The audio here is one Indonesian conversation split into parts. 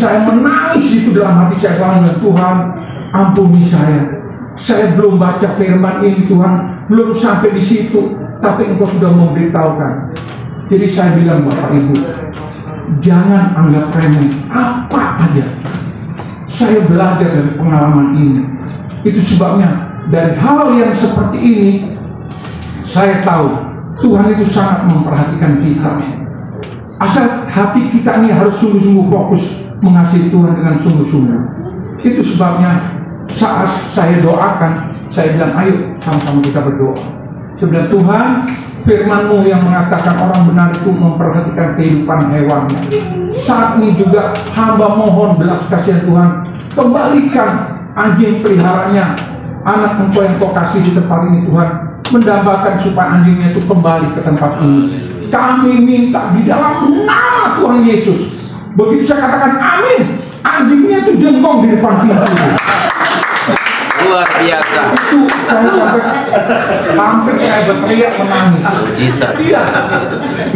Saya menangis itu dalam hati saya selama, Tuhan ampuni saya. Saya belum baca firman ini Tuhan, belum sampai di situ, tapi Engkau sudah memberitahukan. Jadi saya bilang Bapak Ibu, jangan anggap remeh apa aja. Saya belajar dari pengalaman ini. Itu sebabnya dari hal yang seperti ini, saya tahu Tuhan itu sangat memperhatikan kita. Asal hati kita ini harus sungguh-sungguh fokus mengasihi Tuhan dengan sungguh-sungguh. Itu sebabnya saat saya doakan, saya bilang ayo sama-sama kita berdoa. Saya bilang, Tuhan, firman-Mu yang mengatakan orang benar itu memperhatikan kehidupan hewannya. Saat ini juga hamba mohon belas kasihan Tuhan, kembalikan anjing peliharanya, anak Engkau yang Kau kasih di tempat ini Tuhan, mendambakan supaya anjingnya itu kembali ke tempat ini. Kami minta di dalam nama Tuhan Yesus. Begitu saya katakan amin, anjingnya itu jengkong di depan pintu. Luar biasa. Itu saya sampai hampir saya berteriak menangis. Iya.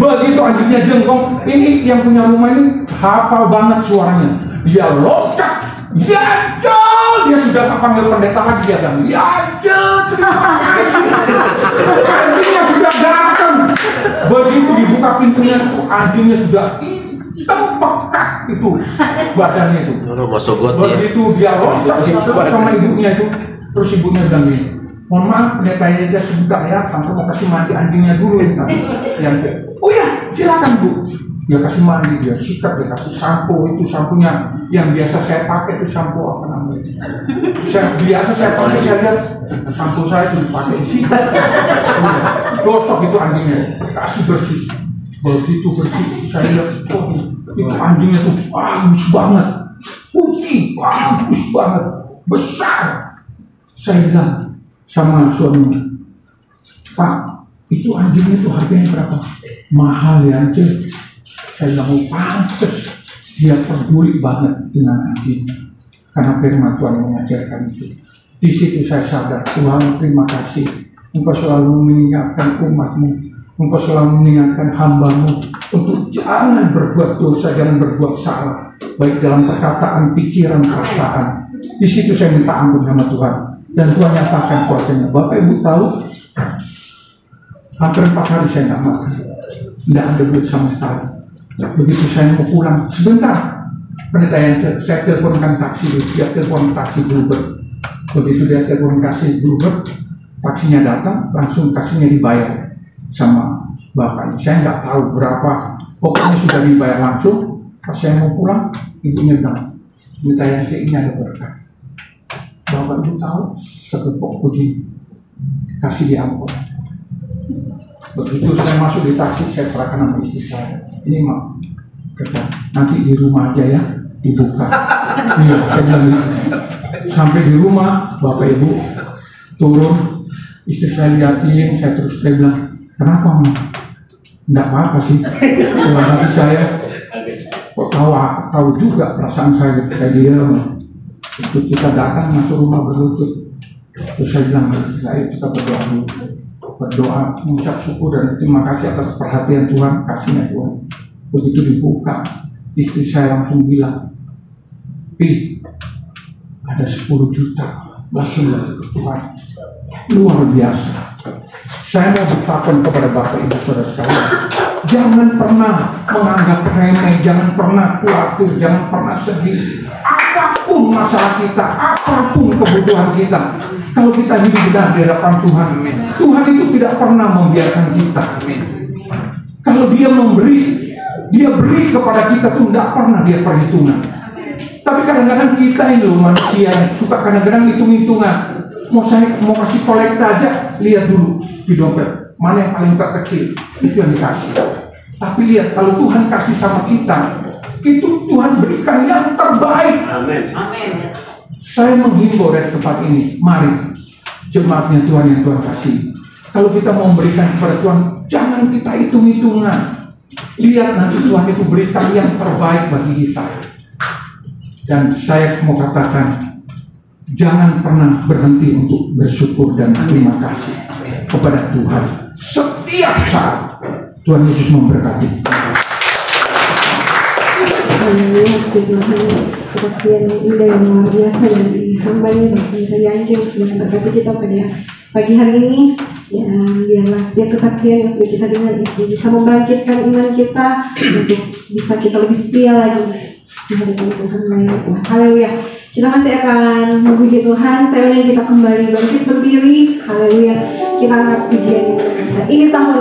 Begitu anjingnya jengkong, ini yang punya rumah ini hafal banget suaranya. Dia loncat, ya dia sudah panggil pendeta lagi, dia bilang, ya terima kasih. Anjingnya sudah datang. Begitu dibuka pintunya, anjingnya sudah hitam pekat itu badannya itu. Begitu dia loncat sama ibunya itu, terus ibunya bilang gini, mohon maaf pendeta aja sebentar ya, tante mau kasih mandi anjingnya dulu yang oh ya silakan Bu. Dia kasih mandi, dia sikat, dia kasih sampo, itu sampunya yang biasa saya pakai itu sampo apa namanya? Biasa saya pakai, saya lihat sampo saya itu dipakai di sini. Gosok itu anjingnya, kasih bersih. Begitu bersih, saya lihat, oh itu anjingnya tuh bagus banget, putih, bagus banget, besar. Saya bilang sama suaminya, Pak, itu anjingnya tuh harganya berapa? Mahal ya anjing. Saya bilang, oh pantes dia peduli banget dengan anjing, karena firman Tuhan mengajarkan itu. Di situ saya sadar, Tuhan terima kasih, Engkau selalu mengingatkan umat-Mu, Engkau selalu mengingatkan hamba-Mu untuk jangan berbuat dosa, jangan berbuat salah, baik dalam perkataan, pikiran, perasaan. Di situ saya minta ampun sama Tuhan, dan Tuhan nyatakan kuasanya. Bapak Ibu tahu, hampir 4 hari saya nggak makan, nggak ada duit sama sekali. Begitu saya mau pulang, sebentar, pendeta yang saya teleponkan taksi, dia telepon taksi Bluebird. Begitu dia telepon taksi Bluebird, taksinya datang, langsung taksinya dibayar sama bapaknya. Saya nggak tahu berapa, pokoknya sudah dibayar langsung. Pas saya mau pulang, ibunya bilang, pendeta yang ini ada berkat. Bapak Ibu tahu, sekepok begini, kasih di amplop. Begitu saya masuk di taksi, saya serahkan sama istri saya. Ini mak, nanti di rumah aja ya, dibuka. Iya, saya bilang gitu. Sampai di rumah, Bapak Ibu turun, istri saya liatin, saya terus saya bilang, kenapa mak? Enggak apa-apa sih. Dalam hati saya, kok tahu juga perasaan saya ketika dia itu kita datang masuk rumah berlutut. Terus saya bilang, saya kita berdoa dulu. Berdoa, mengucap syukur dan terima kasih atas perhatian Tuhan, kasihnya Tuhan. Begitu dibuka, istri saya langsung bilang, Pi, ada 10 juta lagi Tuhan. Luar biasa. Saya mau berkatakan kepada Bapak Ibu Saudara sekalian, jangan pernah menganggap remeh, jangan pernah khawatir, jangan pernah sedih. Apapun masalah kita, apapun kebutuhan kita, kalau kita hidup benar di hadapan Tuhan, Tuhan itu tidak pernah membiarkan kita. Kalau Dia memberi, Dia beri kepada kita tuh tidak pernah Dia perhitungan. Tapi kadang-kadang kita ini loh manusia suka kadang-kadang hitung-hitungan. Mau kasih kolekta aja, lihat dulu di dompet mana yang paling terkecil, itu yang dikasih. Tapi lihat kalau Tuhan kasih sama kita, itu Tuhan berikan yang terbaik. Amin. Amin. Saya menghimbau dari tempat ini, mari jemaatnya Tuhan yang Tuhan kasih. Kalau kita mau memberikan kepada Tuhan, jangan kita hitung-hitungan. Lihat nanti Tuhan itu berikan yang terbaik bagi kita. Dan saya mau katakan, jangan pernah berhenti untuk bersyukur dan terima kasih kepada Tuhan. Setiap saat Tuhan Yesus memberkati. melihat Tuhan kesaksian yang indah yang luar biasa dari hamba-Nya Bapak Yanji yang sudah memberkati kita pada pagi hari ini. Ya, biarlah setiap kesaksian yang sudah kita dengar itu bisa membangkitkan iman kita untuk bisa kita lebih setia lagi di hadapan Tuhan lain. Haleluya. Kita masih akan memuji Tuhan. Saya undang kita kembali bangkit berdiri. Haleluya. Kita angkat pujian yang berbeda. Ini tahun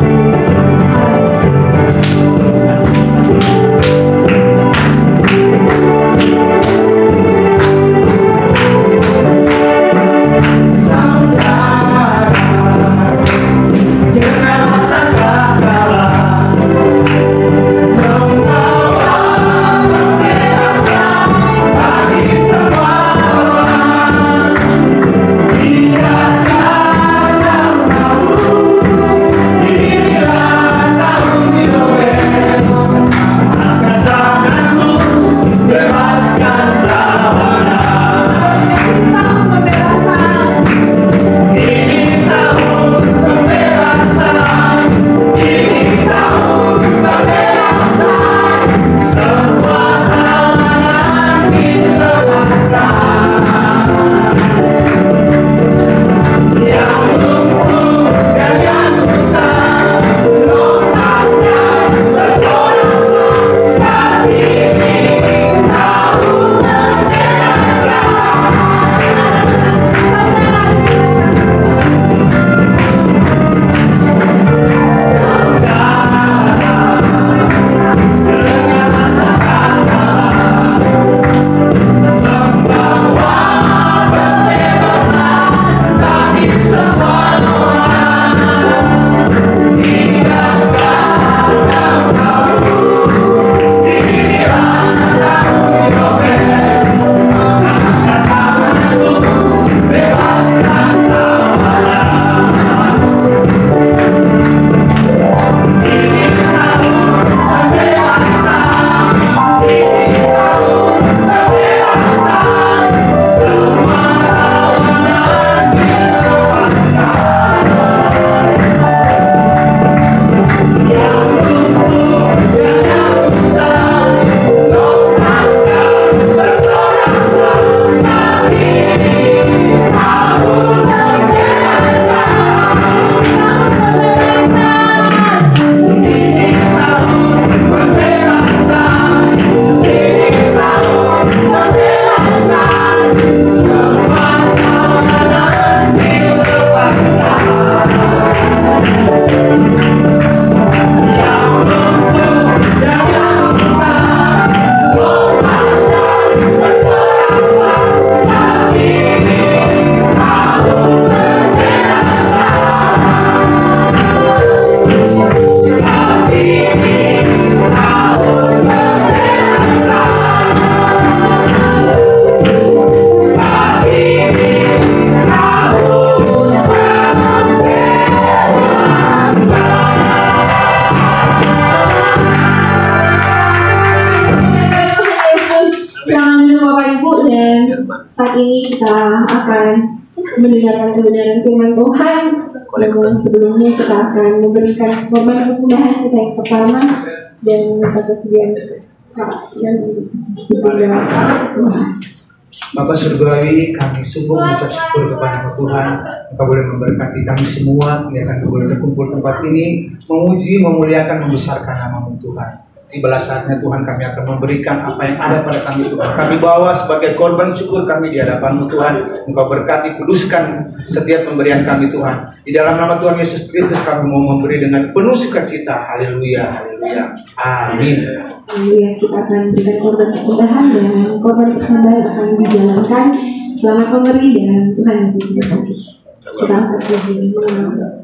saat ini kita akan mendengarkan kebenaran firman Tuhan. Namun sebelumnya kita akan memberikan korban persembahan kita yang pertama dan minta kesediaan yang diberikan persembahan. Bapak Surgawi, kami sungguh mengucap syukur kepada Tuhan. Engkau boleh memberkati kami semua, biarkan kami boleh terkumpul tempat ini, memuji, memuliakan, membesarkan nama-Mu Tuhan. Tibalah saatnya Tuhan, kami akan memberikan apa yang ada pada kami Tuhan. Kami bawa sebagai korban syukur kami di hadapan-Mu Tuhan. Engkau berkati, kuduskan setiap pemberian kami Tuhan. Di dalam nama Tuhan Yesus Kristus kami mau memberi dengan penuh sukacita. Haleluya, haleluya. Amin. Haleluya. Kita akan berikan korban persembahan dan korban persembahan akan dijalankan. Selamat memberi dan Tuhan Yesus memberkati. Kita angkat pujian. Wajahmu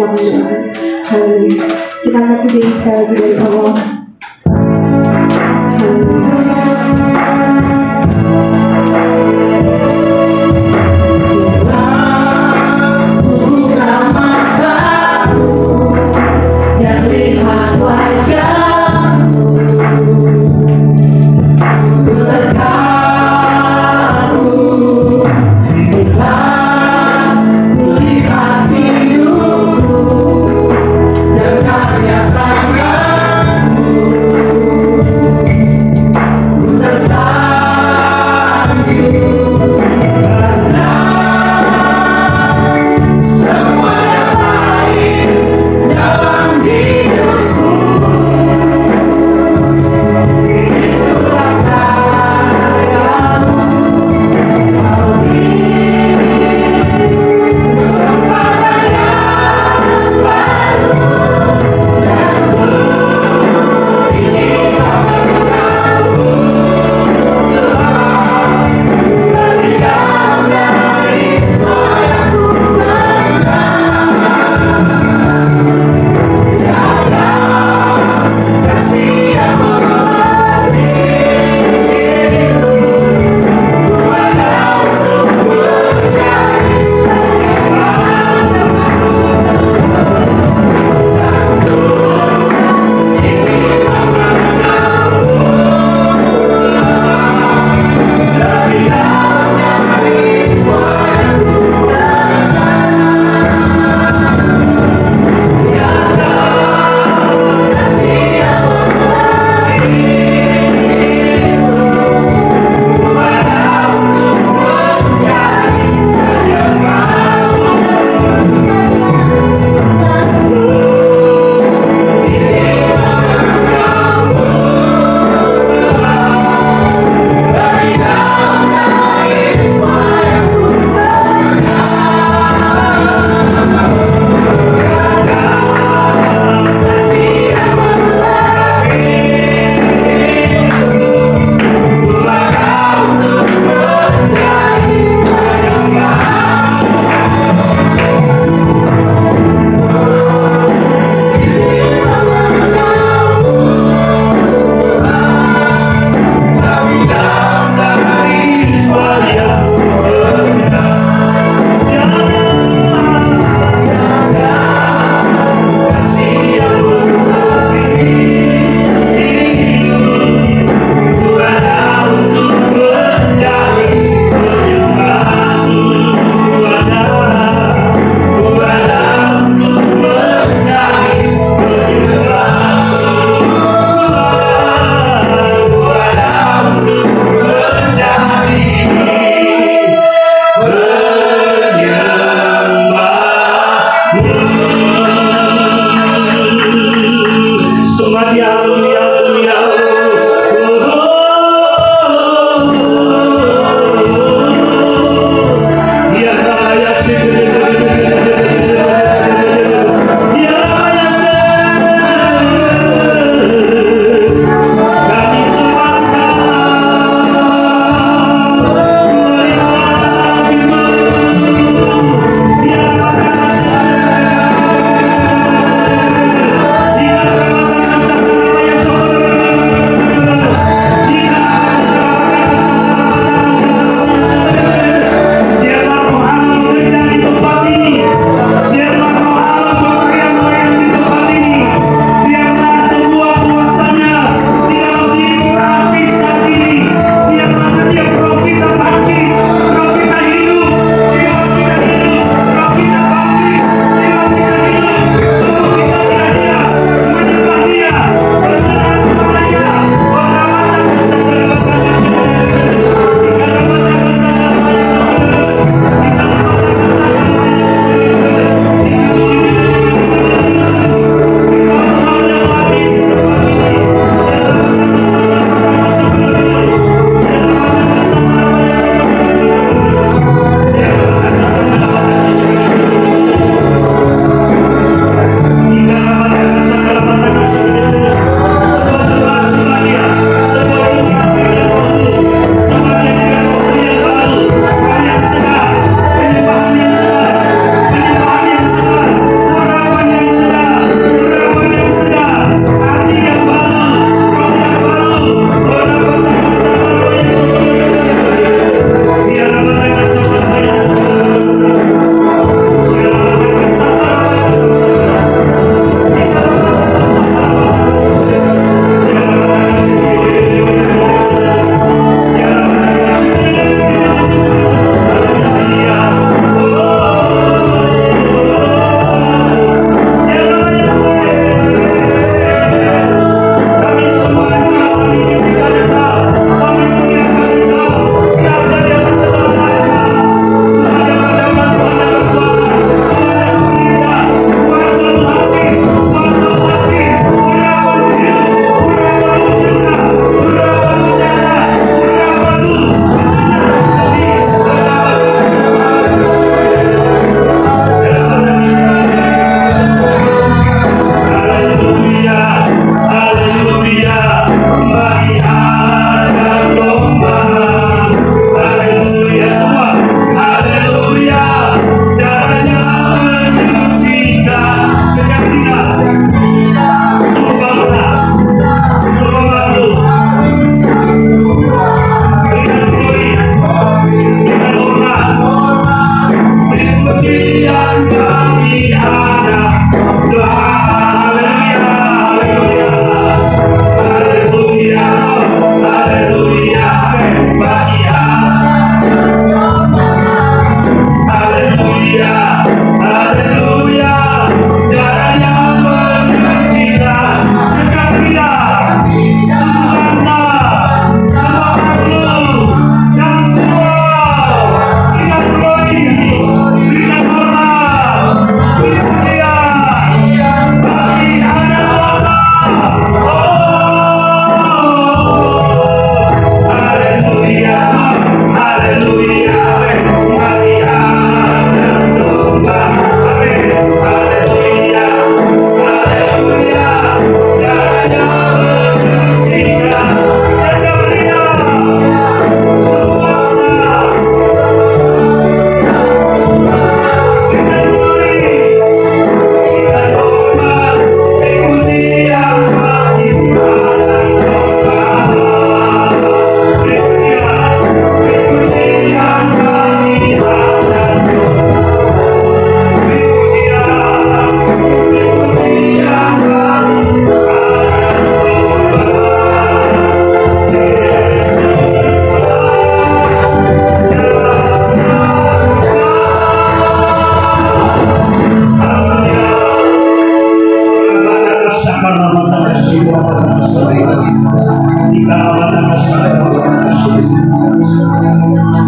kita berdoa. Haleluya. Kita angkat pujian sekali lagi dari Allah.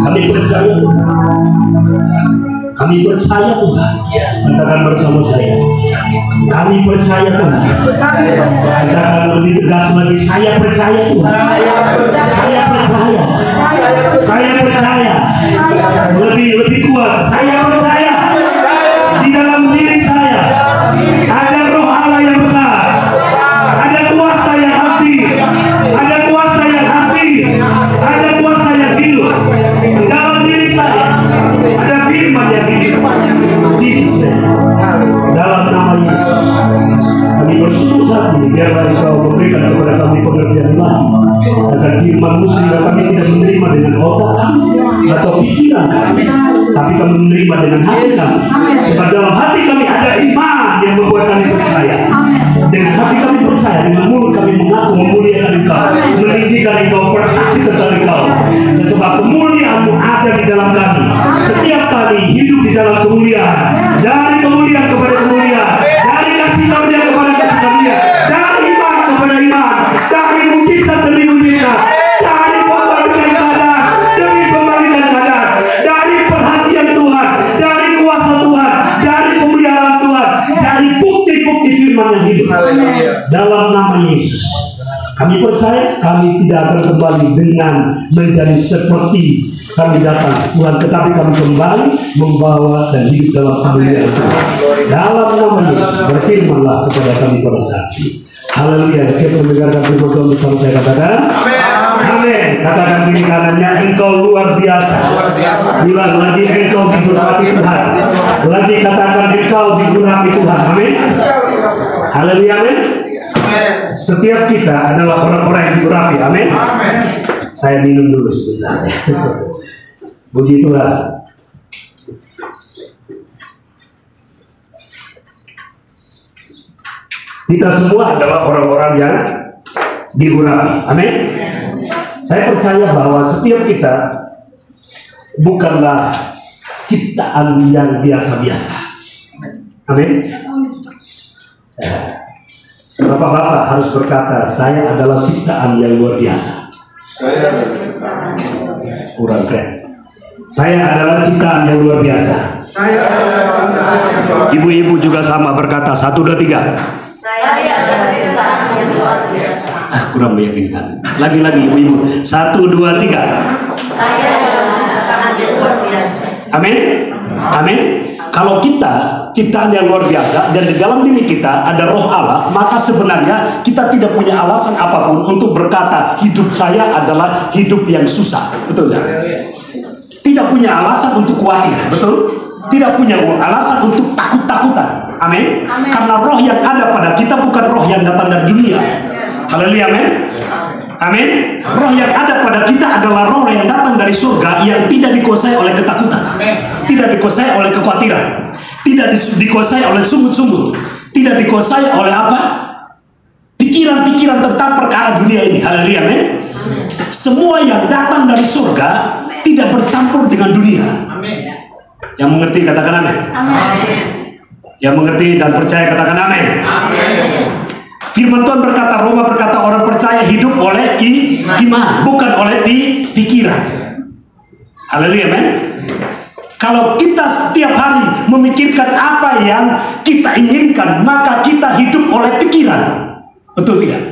Kami percaya Tuhan. Kami percaya Tuhan. Katakan bersama saya. Kami percaya Tuhan. Katakan lebih tegas lagi. Saya percaya Tuhan. Saya percaya. Saya percaya. Lebih kuat. Saya percaya. Di dalam diri saya ada roh Allah yang besar. Ada kuasa yang aktif. Ada kuasa yang aktif. Ada kuasa yang hidup. Di dalam diri saya ada firman yang hidup. Yesus. Dalam nama Yesus. Kami bersyukur saat ini. Biarlah Engkau memberikan kepada kami pengertian ilahi akan firman-Mu sehingga kami tidak menerima dengan otak kami atau pikiran kami, tapi kami menerima dengan hati kami. Sebab dalam hati kami ada iman yang membuat kami percaya. Dengan hati kami percaya, dengan mulut kami mengaku memuliakan Engkau, meninggikan Engkau, bersaksi tentang Engkau. Dan sebab kemuliaan-Mu ada di dalam kami. Setiap kali hidup di dalam kemuliaan, dari kemuliaan kepada kemuliaan, dari kasih karunia kepada kasih karunia, dari iman kepada iman, dari mujizat demi mujizat, dari pembalikan keadaan demi pembalikan keadaan, dari perhatian Tuhan, dari kuasa Tuhan, dari pemeliharaan Tuhan, dari bukti-bukti firman yang hidup. Dalam nama Yesus, kami percaya kami tidak akan kembali dengan menjadi seperti kami datang Tuhan, tetapi kami kembali membawa dan hidup dalam kemuliaan Tuhan. Dalam nama Yesus, berfirmanlah kepada kami pada saat ini. Haleluya. Siapa mendengarkan firman Tuhan bersama saya? Katakan amin. Katakan kiri kanannya, engkau luar biasa. Ulang lagi, engkau diurapi Tuhan. Lagi katakan, engkau diurapi Tuhan. Amin. Haleluya. Amin. Setiap kita adalah orang-orang yang diurapi. Amin. Saya minum dulu sebentar. Puji Tuhan. Kita semua adalah orang-orang yang diurapi. Amin. Saya percaya bahwa setiap kita bukanlah ciptaan yang biasa-biasa. Amin. Bapak-bapak harus berkata, saya adalah ciptaan yang luar biasa. Kurang keren. Saya adalah ciptaan yang luar biasa. Ibu-ibu juga sama berkata, 1, 2, 3. Saya adalah ciptaan yang luar biasa. Kurang meyakinkan. Lagi-lagi ibu-ibu. 1, 2, 3. Saya adalah ciptaan yang luar biasa. Amin. Amin. Kalau kita ciptaan yang luar biasa dan di dalam diri kita ada roh Allah, maka sebenarnya kita tidak punya alasan apapun untuk berkata hidup saya adalah hidup yang susah. Betul tak? Tidak punya alasan untuk khawatir. Betul? Tidak punya alasan untuk takut-takutan. Amin. Karena roh yang ada pada kita bukan roh yang datang dari dunia. Haleluya. Amin. Amin. Roh yang ada pada kita adalah roh yang datang dari surga, yang tidak dikuasai oleh ketakutan, tidak dikuasai oleh kekhawatiran, tidak dikuasai oleh sungut-sungut, tidak dikuasai oleh apa? Pikiran-pikiran tentang perkara dunia ini. Haleluya. Amin. Semua yang datang dari surga tidak bercampur dengan dunia. Yang mengerti katakan amin. Yang mengerti dan percaya katakan amin. Firman Tuhan berkata, Roma berkata, orang percaya hidup oleh iman, bukan oleh pikiran. Haleluya, amin. Kalau kita setiap hari memikirkan apa yang kita inginkan, maka kita hidup oleh pikiran. Betul tidak?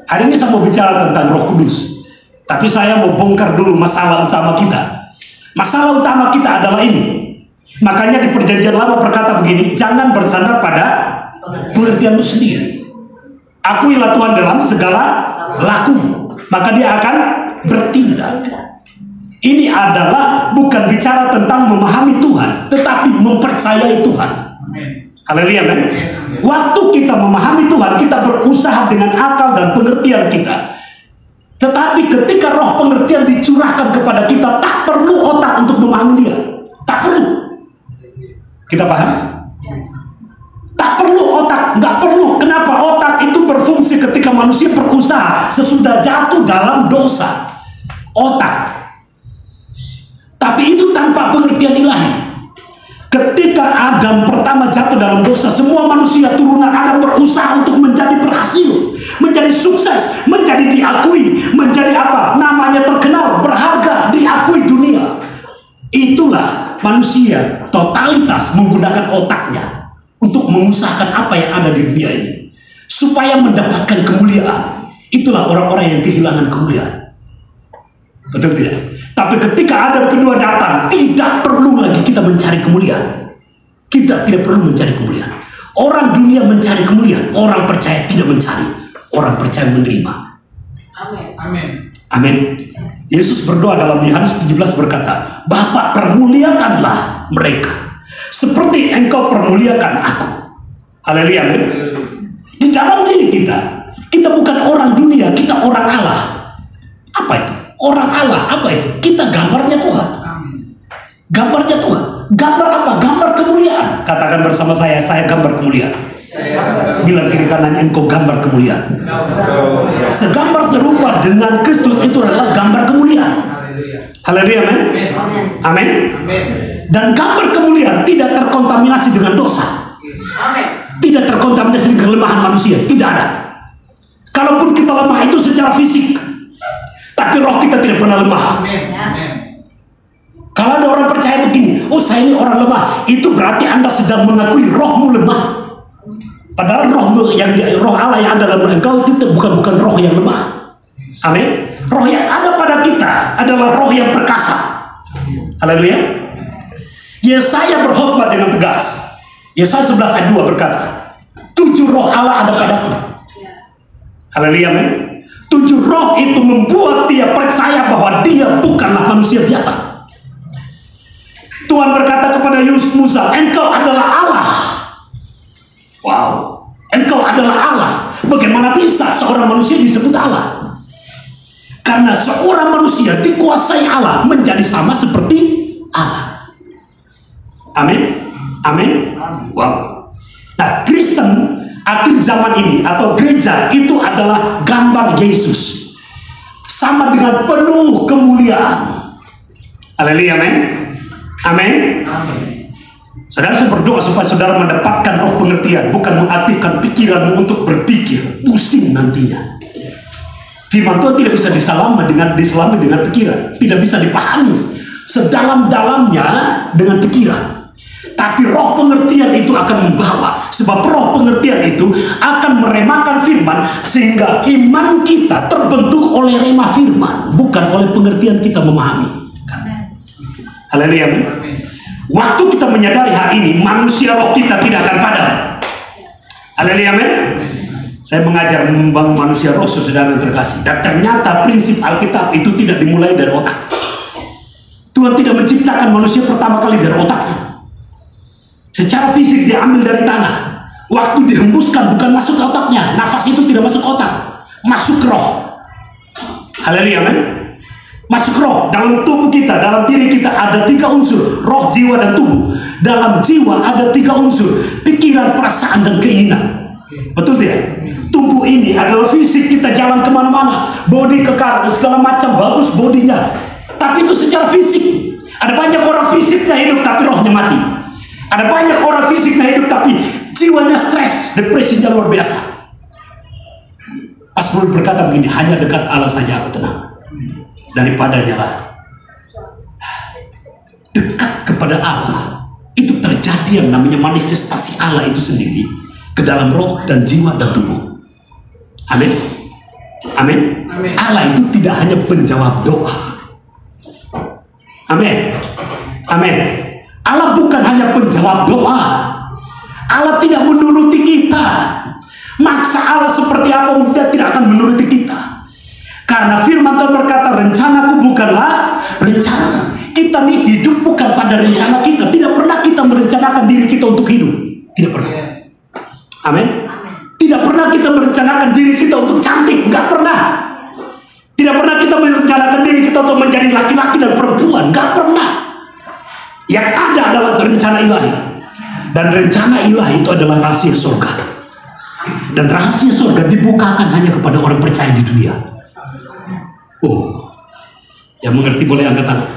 Hari ini saya mau bicara tentang Roh Kudus, tapi saya mau bongkar dulu masalah utama kita. Masalah utama kita adalah ini. Makanya di Perjanjian Lama berkata begini, jangan bersandar pada pengertianmu sendiri. Akuilah Tuhan dalam segala lakumu, maka dia akan bertindak. Ini adalah bukan bicara tentang memahami Tuhan, tetapi mempercayai Tuhan. Haleluya, amin. Waktu kita memahami Tuhan, kita berusaha dengan akal dan pengertian kita. Tetapi ketika roh pengertian dicurahkan kepada kita, tak perlu otak untuk memahami dia. Tak perlu. Kita paham? Tak perlu otak, nggak perlu. Kenapa? Otak itu berfungsi ketika manusia berusaha sesudah jatuh dalam dosa. Otak. Tapi itu tanpa pengertian ilahi. Ketika Adam pertama jatuh dalam dosa, semua manusia turunan Adam berusaha untuk menjadi berhasil, menjadi sukses, menjadi diakui, menjadi apa? Namanya terkenal, berharga, diakui dunia. Itulah manusia totalitas menggunakan otaknya untuk mengusahakan apa yang ada di dunia ini supaya mendapatkan kemuliaan. Itulah orang-orang yang kehilangan kemuliaan. Betul tidak? Tapi ketika Adam kedua datang, tidak perlu lagi kita mencari kemuliaan. Kita tidak perlu mencari kemuliaan. Orang dunia mencari kemuliaan, orang percaya tidak mencari. Orang percaya menerima. Amin. Amin. Amin. Yesus berdoa dalam Yohanes 17 berkata, Bapa, permuliakanlah mereka seperti Engkau permuliakan aku. Haleluya. Amin. Di dalam diri kita bukan orang dunia, kita orang Allah. Apa itu? Orang Allah, apa itu? Kita gambarnya Tuhan. Gambarnya Tuhan. Gambar apa? Gambar kemuliaan. Katakan bersama saya gambar kemuliaan. Bilang kiri kanan, engkau gambar kemuliaan. Segambar serupa dengan Kristus itu adalah gambar kemuliaan. Haleluya, amin. Amin. Dan gambar kemuliaan tidak terkontaminasi dengan dosa. Tidak terkontaminasi dengan kelemahan manusia. Tidak ada. Kalaupun kita lemah itu secara fisik, tapi roh kita tidak pernah lemah. Kalau ada orang percaya begini, oh saya ini orang lemah, itu berarti Anda sedang mengakui rohmu lemah. Padahal roh Allah yang ada dalam engkau itu bukan roh yang lemah. Amin. Roh yang ada pada kita adalah roh yang perkasa. Haleluya. Yesaya berkhotbah dengan tegas. Yesaya 11 ayat 2 berkata, 7 roh Allah ada padaku. Haleluya, amin. 7 roh itu membuat dia percaya bahwa dia bukanlah manusia biasa. Tuhan berkata kepada Musa, engkau adalah Allah. Wow, engkau adalah Allah. Bagaimana bisa seorang manusia disebut Allah? Karena seorang manusia dikuasai Allah menjadi sama seperti Allah. Amin. Amin. Wow. Nah, Kristen akhir zaman ini atau gereja itu adalah gambar Yesus, sama dengan penuh kemuliaan. Haleluya, amin. Amin. Saudara, saya berdoa supaya saudara mendapatkan roh pengertian, bukan mengaktifkan pikiranmu untuk berpikir pusing nantinya. Firman Tuhan tidak bisa diselami dengan pikiran, tidak bisa dipahami sedalam-dalamnya dengan pikiran. Tapi roh pengertian itu akan membawa, sebab roh pengertian itu akan meremakan firman, sehingga iman kita terbentuk oleh rema firman, bukan oleh pengertian kita memahami. Haleluya. Waktu kita menyadari hal ini, manusia roh kita tidak akan padam. Haleluya. Saya mengajar membangun manusia roh, saudara yang terkasih, dan ternyata prinsip Alkitab itu tidak dimulai dari otak. Tuhan tidak menciptakan manusia pertama kali dari otaknya. Secara fisik dia ambil dari tanah. Waktu dihembuskan bukan masuk ke otaknya. Nafas itu tidak masuk otak, masuk ke roh. Haleluya, amin. Masuk roh. Dalam tubuh kita, dalam diri kita ada 3 unsur: roh, jiwa, dan tubuh. Dalam jiwa ada 3 unsur: pikiran, perasaan, dan keinginan. Betul tidak? Tubuh ini adalah fisik, kita jalan kemana-mana, body kekar, segala macam bagus bodinya. Tapi itu secara fisik. Ada banyak orang fisiknya hidup tapi rohnya mati. Ada banyak orang fisiknya hidup tapi jiwanya stres, depresinya luar biasa. Asmul berkata begini, hanya dekat Allah saja aku tenang, daripadanya lah. Dekat kepada Allah itu terjadi yang namanya manifestasi Allah itu sendiri ke dalam roh dan jiwa dan tubuh. Amin. Amin. Allah itu tidak hanya penjawab doa. Amin. Amin. Allah bukan hanya penjawab doa. Allah tidak menuruti kita. Maksa Allah seperti apa, Dia tidak akan menuruti kita. Karena firman Tuhan berkata, rencanaku bukanlah rencana. Kita nih hidup bukan pada rencana kita. Tidak pernah kita merencanakan diri kita untuk hidup. Tidak pernah. Amin. Tidak pernah kita merencanakan diri kita untuk cantik. Enggak pernah. Tidak pernah kita merencanakan diri kita untuk menjadi laki-laki dan perempuan. Enggak pernah. Yang ada adalah rencana ilahi. Dan rencana ilahi itu adalah rahasia surga. Dan rahasia surga dibukakan hanya kepada orang percaya di dunia. Oh, yang mengerti boleh angkat tangan.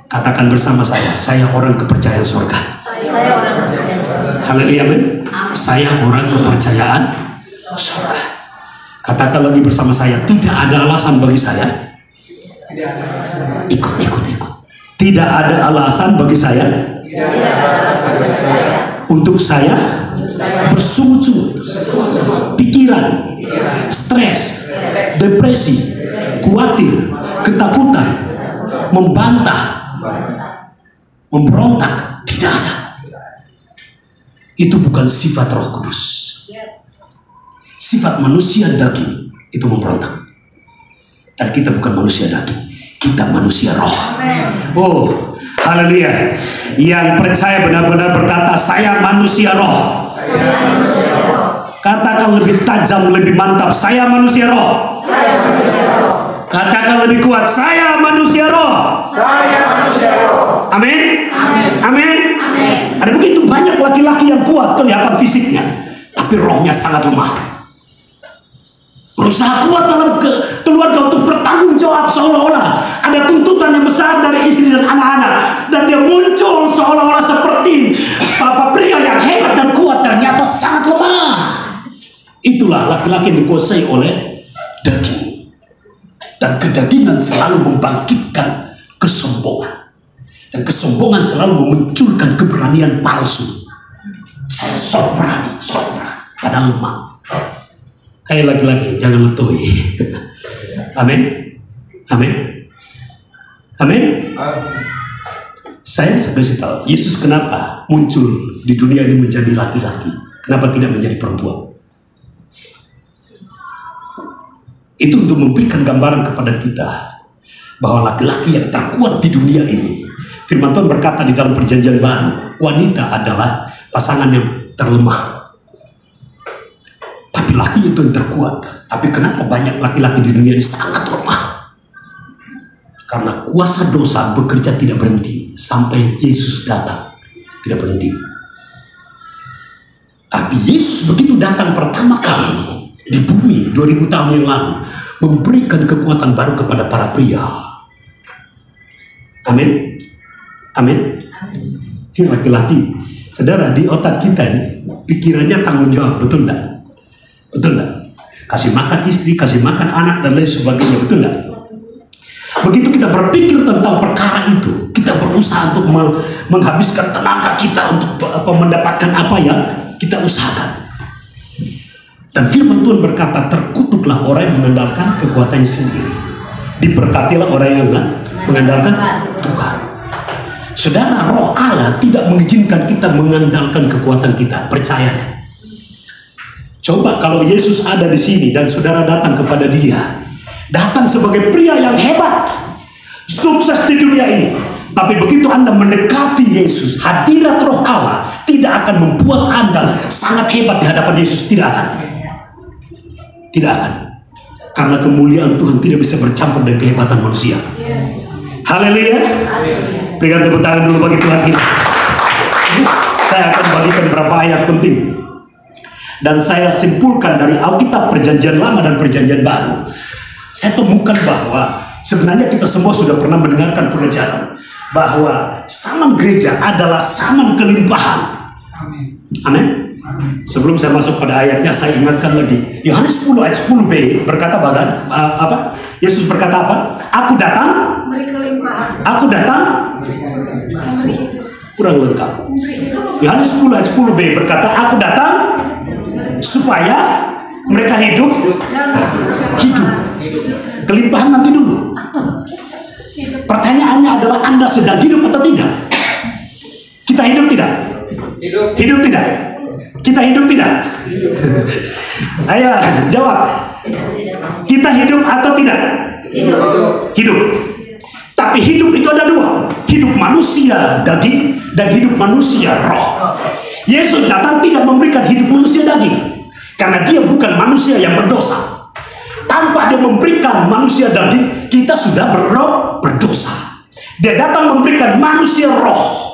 Katakan bersama saya orang kepercayaan surga. Haleluya, amin. Saya orang kepercayaan surga. Katakan lagi bersama saya, tidak ada alasan bagi saya ikut. Tidak ada alasan bagi saya untuk saya bersungut-sungut, pikiran, stres, depresi, khawatir, ketakutan, membantah, memberontak. Tidak ada. Itu bukan sifat Roh Kudus. Sifat manusia daging itu memberontak. Dan kita bukan manusia daging, kita manusia roh. Oh, haleluya. Yang percaya benar-benar berkata, saya manusia roh. Katakan lebih tajam, lebih mantap, saya manusia roh. Katakan lebih kuat, saya manusia roh. Amin. Amin. Ada begitu banyak laki-laki yang kuat kelihatan fisiknya, tapi rohnya sangat lemah. Berusaha kuat dalam keluarga untuk bertanggung jawab, seolah-olah ada tuntutan yang besar dari istri dan anak-anak, dan dia muncul seolah-olah seperti pria yang hebat dan kuat, ternyata sangat lemah. Itulah laki-laki yang dikuasai oleh daging, dan kedagingan selalu membangkitkan kesombongan, dan kesombongan selalu memunculkan keberanian palsu. Saya sok berani, padahal lemah. Hai laki-laki, jangan letoi. Amin. Saya kasih tahu, Yesus kenapa muncul di dunia ini menjadi laki-laki, kenapa tidak menjadi perempuan? Itu untuk memberikan gambaran kepada kita bahwa laki-laki yang terkuat di dunia ini. Firman Tuhan berkata di dalam Perjanjian Baru, wanita adalah pasangan yang terlemah. Tapi laki itu yang terkuat. Tapi kenapa banyak laki-laki di dunia ini sangat lemah? Karena kuasa dosa bekerja tidak berhenti sampai Yesus datang. Tidak berhenti. Tapi Yesus begitu datang pertama kali di bumi 2000 tahun yang lalu, memberikan kekuatan baru kepada para pria. Amin. Si laki-laki, saudara, di otak kita ini pikirannya tanggung jawab, betul enggak? Kasih makan istri, kasih makan anak, dan lain sebagainya, betul enggak? Begitu kita berpikir tentang perkara itu, kita berusaha untuk menghabiskan tenaga kita untuk mendapatkan apa yang kita usahakan. Dan firman Tuhan berkata, terkutuklah orang yang mengandalkan kekuatannya sendiri, diberkatilah orang yang mengandalkan Tuhan. Saudara, Roh Allah tidak mengizinkan kita mengandalkan kekuatan kita, percaya. Coba kalau Yesus ada di sini dan saudara datang kepada Dia, datang sebagai pria yang hebat, sukses di dunia ini, tapi begitu Anda mendekati Yesus, hadirat Roh Allah tidak akan membuat Anda sangat hebat di hadapan Yesus. Tidak akan. Karena kemuliaan Tuhan tidak bisa bercampur dengan kehebatan manusia. Haleluya. Berikan tepuk tangan dulu bagi Tuhan kita. Saya akan bagikan beberapa ayat penting, dan saya simpulkan dari Alkitab Perjanjian Lama dan Perjanjian Baru. Saya temukan bahwa sebenarnya kita semua sudah pernah mendengarkan pengajaran bahwa zaman gereja adalah zaman kelimpahan. Amin. Sebelum saya masuk pada ayatnya, saya ingatkan lagi Yohanes 10 ayat 10b berkata apa? Yesus berkata apa? Aku datang memberi kelimpahan. Aku datang kurang lengkap. Yohanes 10 ayat 10b berkata, aku datang supaya mereka hidup. Kelimpahan nanti dulu. Pertanyaannya adalah, Anda sedang hidup atau tidak? Kita hidup tidak? Hidup tidak? Kita hidup tidak? Ayo jawab. Kita hidup atau tidak? Hidup. Tapi hidup itu ada dua. Hidup manusia daging dan hidup manusia roh. Yesus datang tidak memberikan hidup manusia daging, karena Dia bukan manusia yang berdosa. Tanpa Dia memberikan manusia daging, kita sudah berdosa. Dia datang memberikan manusia roh.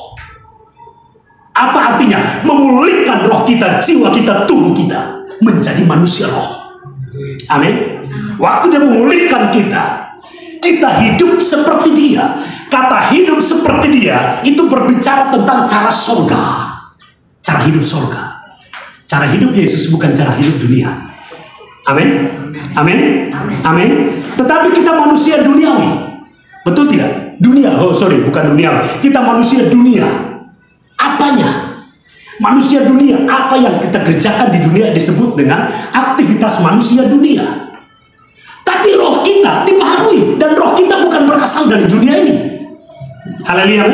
Apa artinya? Memulihkan roh kita, jiwa kita, tubuh kita menjadi manusia roh. Amin. Waktu Dia memulihkan kita, kita hidup seperti Dia. Kata hidup seperti dia itu berbicara tentang cara sorga, cara hidup sorga. Cara hidup Yesus bukan cara hidup dunia. Amin, amin, amin. Tetapi kita manusia duniawi, betul tidak? Bukan duniawi. Kita manusia dunia. Apanya? Manusia dunia. Apa yang kita kerjakan di dunia disebut dengan aktivitas manusia dunia. Tapi roh kita dibaharui, dan roh kita bukan berasal dari dunia ini. Haleluya.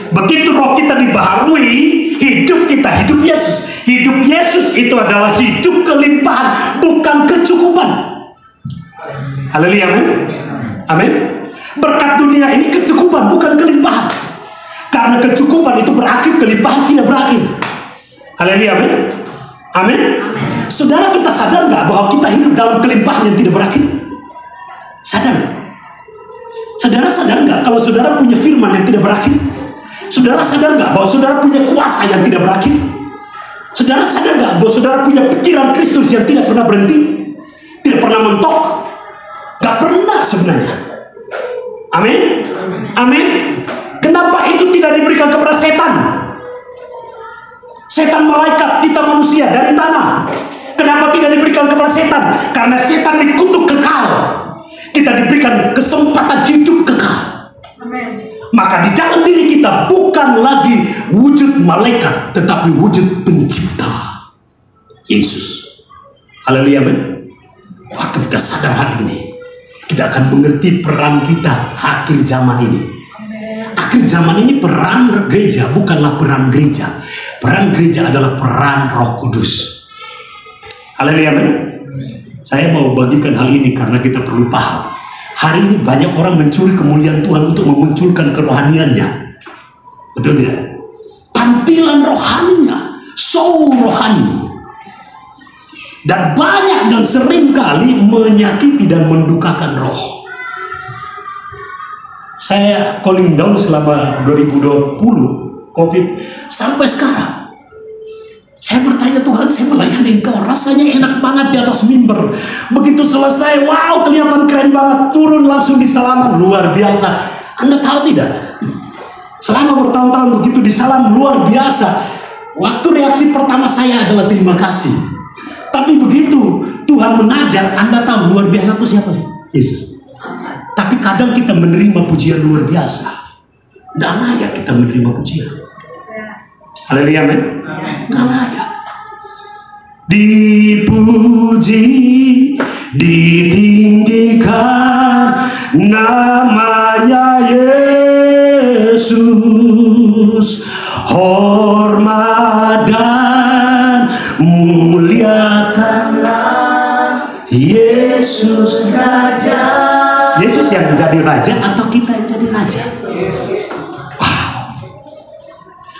Begitu roh kita dibaharui, hidup kita hidup Yesus. Hidup Yesus itu adalah hidup kelimpahan, bukan kecukupan. Haleluya. Amin. Berkat dunia ini kecukupan, bukan kelimpahan. Karena kecukupan itu berakhir, kelimpahan tidak berakhir. Haleluya. Amin. Saudara, kita sadar nggak bahwa kita hidup dalam kelimpahan yang tidak berakhir? Sadar nggak? Saudara sadar nggak kalau saudara punya firman yang tidak berakhir? Saudara sadar nggak bahwa saudara punya kuasa yang tidak berakhir? Saudara sadar nggak bahwa saudara punya pikiran Kristus yang tidak pernah berhenti, tidak pernah mentok? Nggak pernah sebenarnya. Amin. Amin. Kenapa itu tidak diberikan kepada setan? Setan malaikat, kita manusia dari tanah. Kenapa tidak diberikan kepada setan? Karena setan dikutuk kekal. Kita diberikan kesempatan hidup kekal. Amin. Maka di dalam diri kita bukan lagi wujud malaikat, tetapi wujud pencipta, Yesus. Haleluya. Waktu kita sadar hari ini, kita akan mengerti peran kita akhir zaman ini. Akhir zaman ini peran gereja bukanlah peran gereja. Peran gereja adalah peran Roh Kudus. Haleluya. Saya mau bagikan hal ini karena kita perlu paham. Hari ini banyak orang mencuri kemuliaan Tuhan untuk memunculkan kerohaniannya. Betul tidak? Tampilan rohaninya, show rohani. Dan banyak dan sering kali menyakiti dan mendukakan roh. Saya calling down selama 2020 COVID sampai sekarang. Saya bertanya, Tuhan, saya melayani Engkau, rasanya enak banget di atas mimbar. Begitu selesai, wow, kelihatan keren banget, turun langsung di salaman, luar biasa. Anda tahu tidak? Selama bertahun-tahun begitu di salam, luar biasa. Waktu reaksi pertama saya adalah terima kasih. Tapi begitu Tuhan mengajar, Anda tahu luar biasa itu siapa sih? Yesus. Tapi kadang kita menerima pujian luar biasa. Tidak layak kita menerima pujian. Haleluya, amin. Nggak layak. Dipuji, ditinggikan namanya Yesus. Hormat dan muliakanlah Yesus Raja. Yesus yang jadi raja atau kita yang jadi raja?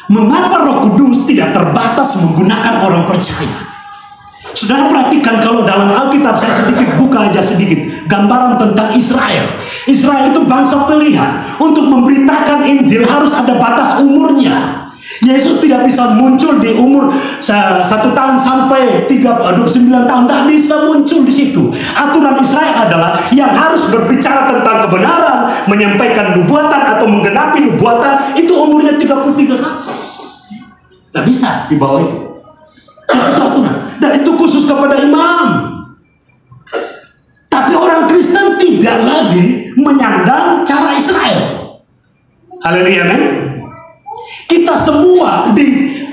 Mengapa Roh Kudus tidak terbatas menggunakan orang percaya? Saudara perhatikan kalau dalam Alkitab, saya sedikit buka aja sedikit gambaran tentang Israel. Israel itu bangsa pilihan. Untuk memberitakan Injil harus ada batas umurnya. Yesus tidak bisa muncul di umur 1 tahun sampai 29 tahun. Tidak bisa muncul di situ. Aturan Israel adalah yang harus berbicara tentang kebenaran, menyampaikan nubuatan atau menggenapi nubuatan, itu umurnya 33 ke atas. Tidak bisa di bawah itu. Itu aturan. Dan itu khusus kepada imam. Tapi orang Kristen tidak lagi menyandang cara Israel. Haleluya, amin. Kita semua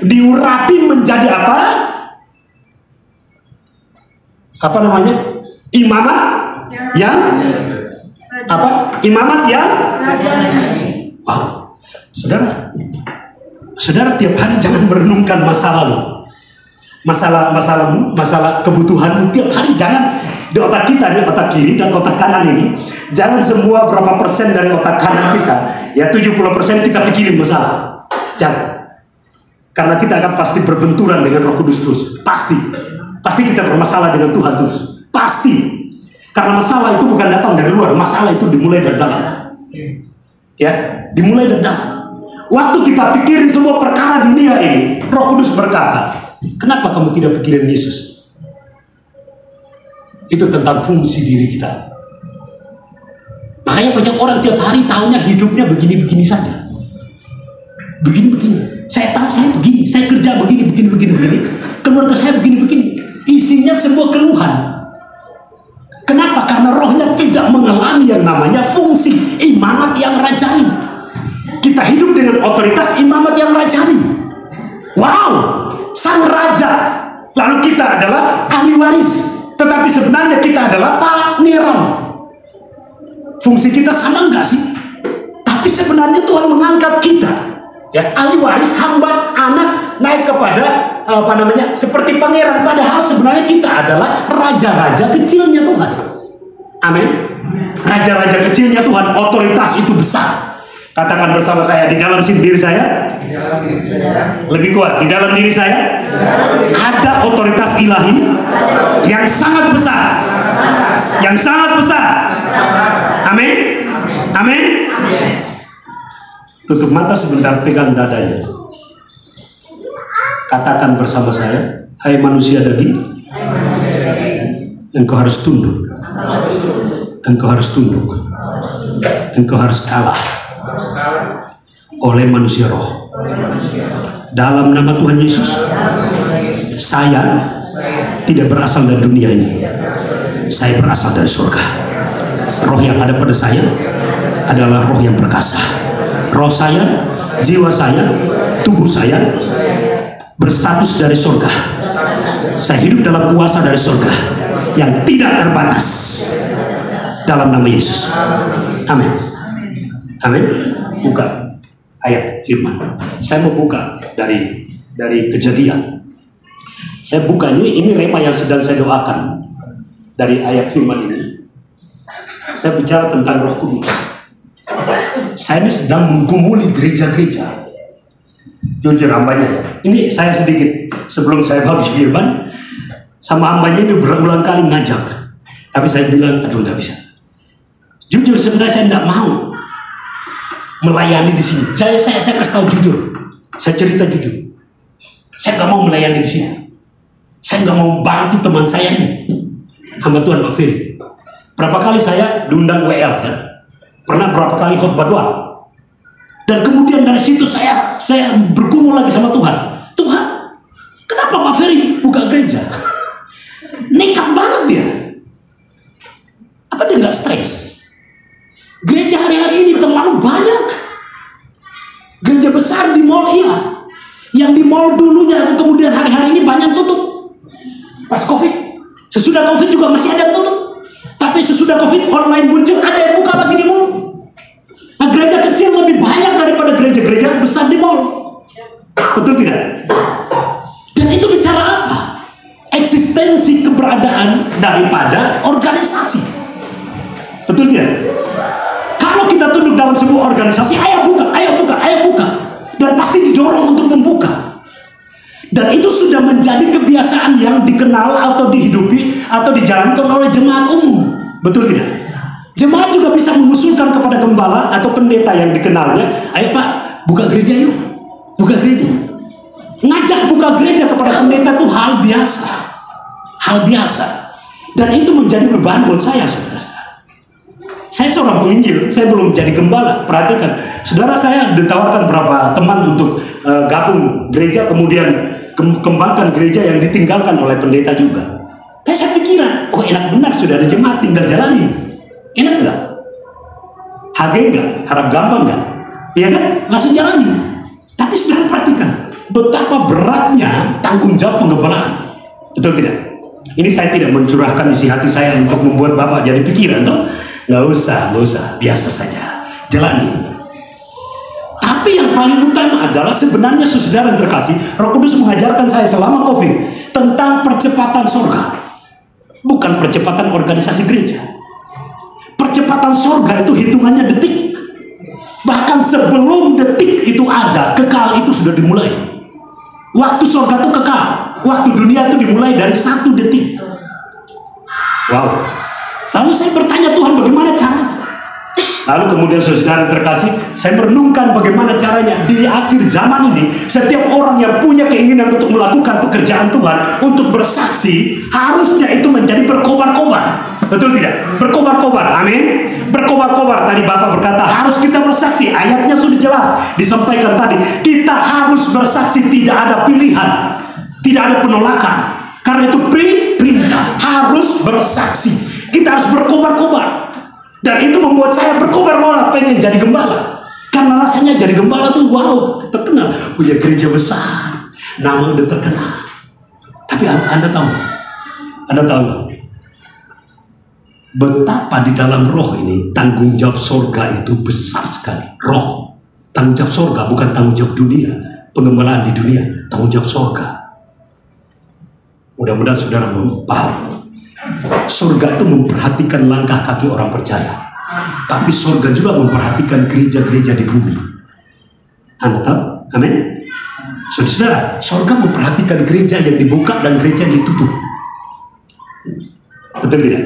diurapi menjadi apa? Apa namanya? Imamat yang apa? Imamat yang wow. Saudara tiap hari jangan merenungkan masa lalu. Masalah kebutuhanmu tiap hari. Jangan di otak kita, di otak kiri dan otak kanan ini, jangan semua berapa persen dari otak kanan kita, ya 70% kita pikirin masalah. Jangan. Karena kita akan pasti berbenturan dengan Roh Kudus terus. Pasti kita bermasalah dengan Tuhan terus. Pasti. Karena masalah itu bukan datang dari luar, masalah itu dimulai dari dalam. Ya, dimulai dari dalam. Waktu kita pikirin semua perkara dunia ini, Roh Kudus berkata, kenapa kamu tidak pikirin Yesus? Itu tentang fungsi diri kita. Makanya Makanya banyak orang tiap hari tahunya hidupnya begini-begini saja. Begini-begini. Saya tahu saya begini, saya kerja begini. Keluarga saya begini-begini. Isinya semua keluhan. Kenapa? Karena rohnya tidak mengalami yang namanya fungsi imamat yang rajani. Kita hidup dengan otoritas imamat yang rajani. Wow, sang raja. Lalu kita adalah ahli waris. Tetapi sebenarnya kita adalah pangeran. Fungsi kita sama enggak sih? Tapi sebenarnya Tuhan mengangkat kita, ya, ahli waris, hamba, anak, naik kepada seperti pangeran. Padahal sebenarnya kita adalah raja-raja kecilnya Tuhan. Amin. Raja-raja kecilnya Tuhan. Otoritas itu besar. Katakan bersama saya, di dalam diri saya, lebih kuat, di dalam diri saya ada otoritas ilahi yang sangat besar. Yang sangat besar. Amin. Amin. Tutup mata sebentar, pegang dadanya. Katakan bersama saya, hai manusia daging, engkau harus tunduk. Engkau harus tunduk. Engkau harus kalah oleh manusia roh. Dalam nama Tuhan Yesus, saya tidak berasal dari dunia ini. Saya berasal dari surga. Roh yang ada pada saya adalah roh yang perkasa. Roh saya, jiwa saya, tubuh saya berstatus dari surga. Saya hidup dalam kuasa dari surga yang tidak terbatas. Dalam nama Yesus. Amin. Amin. Buka ayat firman. Saya mau buka dari Kejadian. Saya buka ini rema yang sedang saya doakan dari ayat firman ini. Saya bicara tentang Roh Kudus. Saya ini sedang menggumuli gereja-gereja. Jujur hambanya ya. Ini saya sedikit sebelum saya bagi firman, sama hambanya ini berulang kali ngajak. Tapi saya bilang, aduh nggak bisa. Jujur sebenarnya saya tidak mau melayani di sini. Saya kasih tahu jujur. Saya cerita jujur. Saya nggak mau melayani di sini. Saya nggak mau bantu teman saya ini, hamba Tuhan Pak Ferry. Berapa kali saya diundang WL kan? Pernah berapa kali khotbah doa. Dan kemudian dari situ saya bergumul lagi sama Tuhan. Tuhan, kenapa Pak Ferry buka gereja? Nekat banget dia. Apa dia nggak stres? Gereja hari-hari ini terlalu banyak. Gereja besar di mall iya. Yang di mall dulunya kemudian hari-hari ini banyak tutup. Pas COVID. Sesudah COVID juga masih ada yang tutup. Tapi sesudah COVID online muncul, ada yang buka lagi di mall. Nah, gereja kecil lebih banyak daripada gereja-gereja besar di mall. Betul tidak? Dan itu bicara apa? Eksistensi keberadaan daripada organisasi. Betul tidak? Kalau kita tunduk dalam sebuah organisasi, ayo buka. Dan pasti didorong untuk membuka. Dan itu sudah menjadi kebiasaan yang dikenal atau dihidupi atau dijalankan oleh jemaat umum. Betul tidak? Jemaat juga bisa mengusulkan kepada gembala atau pendeta yang dikenalnya, ayo Pak, buka gereja yuk. Buka gereja. Ngajak buka gereja kepada pendeta itu hal biasa. Hal biasa. Dan itu menjadi beban buat saya, saudara. Saya seorang penginjil, saya belum jadi gembala. Perhatikan, saudara, saya ditawarkan beberapa teman untuk gabung gereja, kemudian kembangkan gereja yang ditinggalkan oleh pendeta juga. Saya pikiran, oh enak benar, sudah ada jemaat, tinggal jalani. Enak nggak? HG nggak? Harap gampang nggak? Iya kan? Langsung jalani. Tapi saudara perhatikan, betapa beratnya tanggung jawab penggembalaan. Betul tidak? Ini saya tidak mencurahkan isi hati saya untuk membuat Bapak jadi pikiran, toh. Nggak usah, biasa saja, jalani. Tapi yang paling utama adalah sebenarnya saudara yang terkasih, Roh Kudus mengajarkan saya selama COVID tentang percepatan surga, bukan percepatan organisasi gereja. Percepatan surga itu hitungannya detik. Bahkan sebelum detik itu ada, kekal itu sudah dimulai. Waktu surga itu kekal, waktu dunia itu dimulai dari 1 detik. Wow. Lalu saya bertanya, Tuhan bagaimana caranya? Lalu kemudian saudara terkasih, saya merenungkan bagaimana caranya. Di akhir zaman ini, setiap orang yang punya keinginan untuk melakukan pekerjaan Tuhan, untuk bersaksi, harusnya itu menjadi berkobar-kobar. Betul tidak? Berkobar-kobar, amin. Berkobar-kobar, tadi Bapak berkata harus kita bersaksi. Ayatnya sudah jelas disampaikan tadi. Kita harus bersaksi, tidak ada pilihan, tidak ada penolakan. Karena itu perintah harus bersaksi. Kita harus berkobar-kobar. Dan itu membuat saya berkobar-kobar pengen jadi gembala. Karena rasanya jadi gembala tuh wow, terkenal, punya gereja besar, nama udah terkenal. Tapi Anda tahu betapa di dalam roh ini tanggung jawab sorga itu besar sekali. Roh, tanggung jawab sorga, bukan tanggung jawab dunia. Pengembalaan di dunia, tanggung jawab sorga. Mudah-mudahan saudara paham. Sorga itu memperhatikan langkah kaki orang percaya, tapi sorga juga memperhatikan gereja-gereja di bumi. Anda tahu? Amin. Saudara, sorga memperhatikan gereja yang dibuka dan gereja yang ditutup. Betul tidak?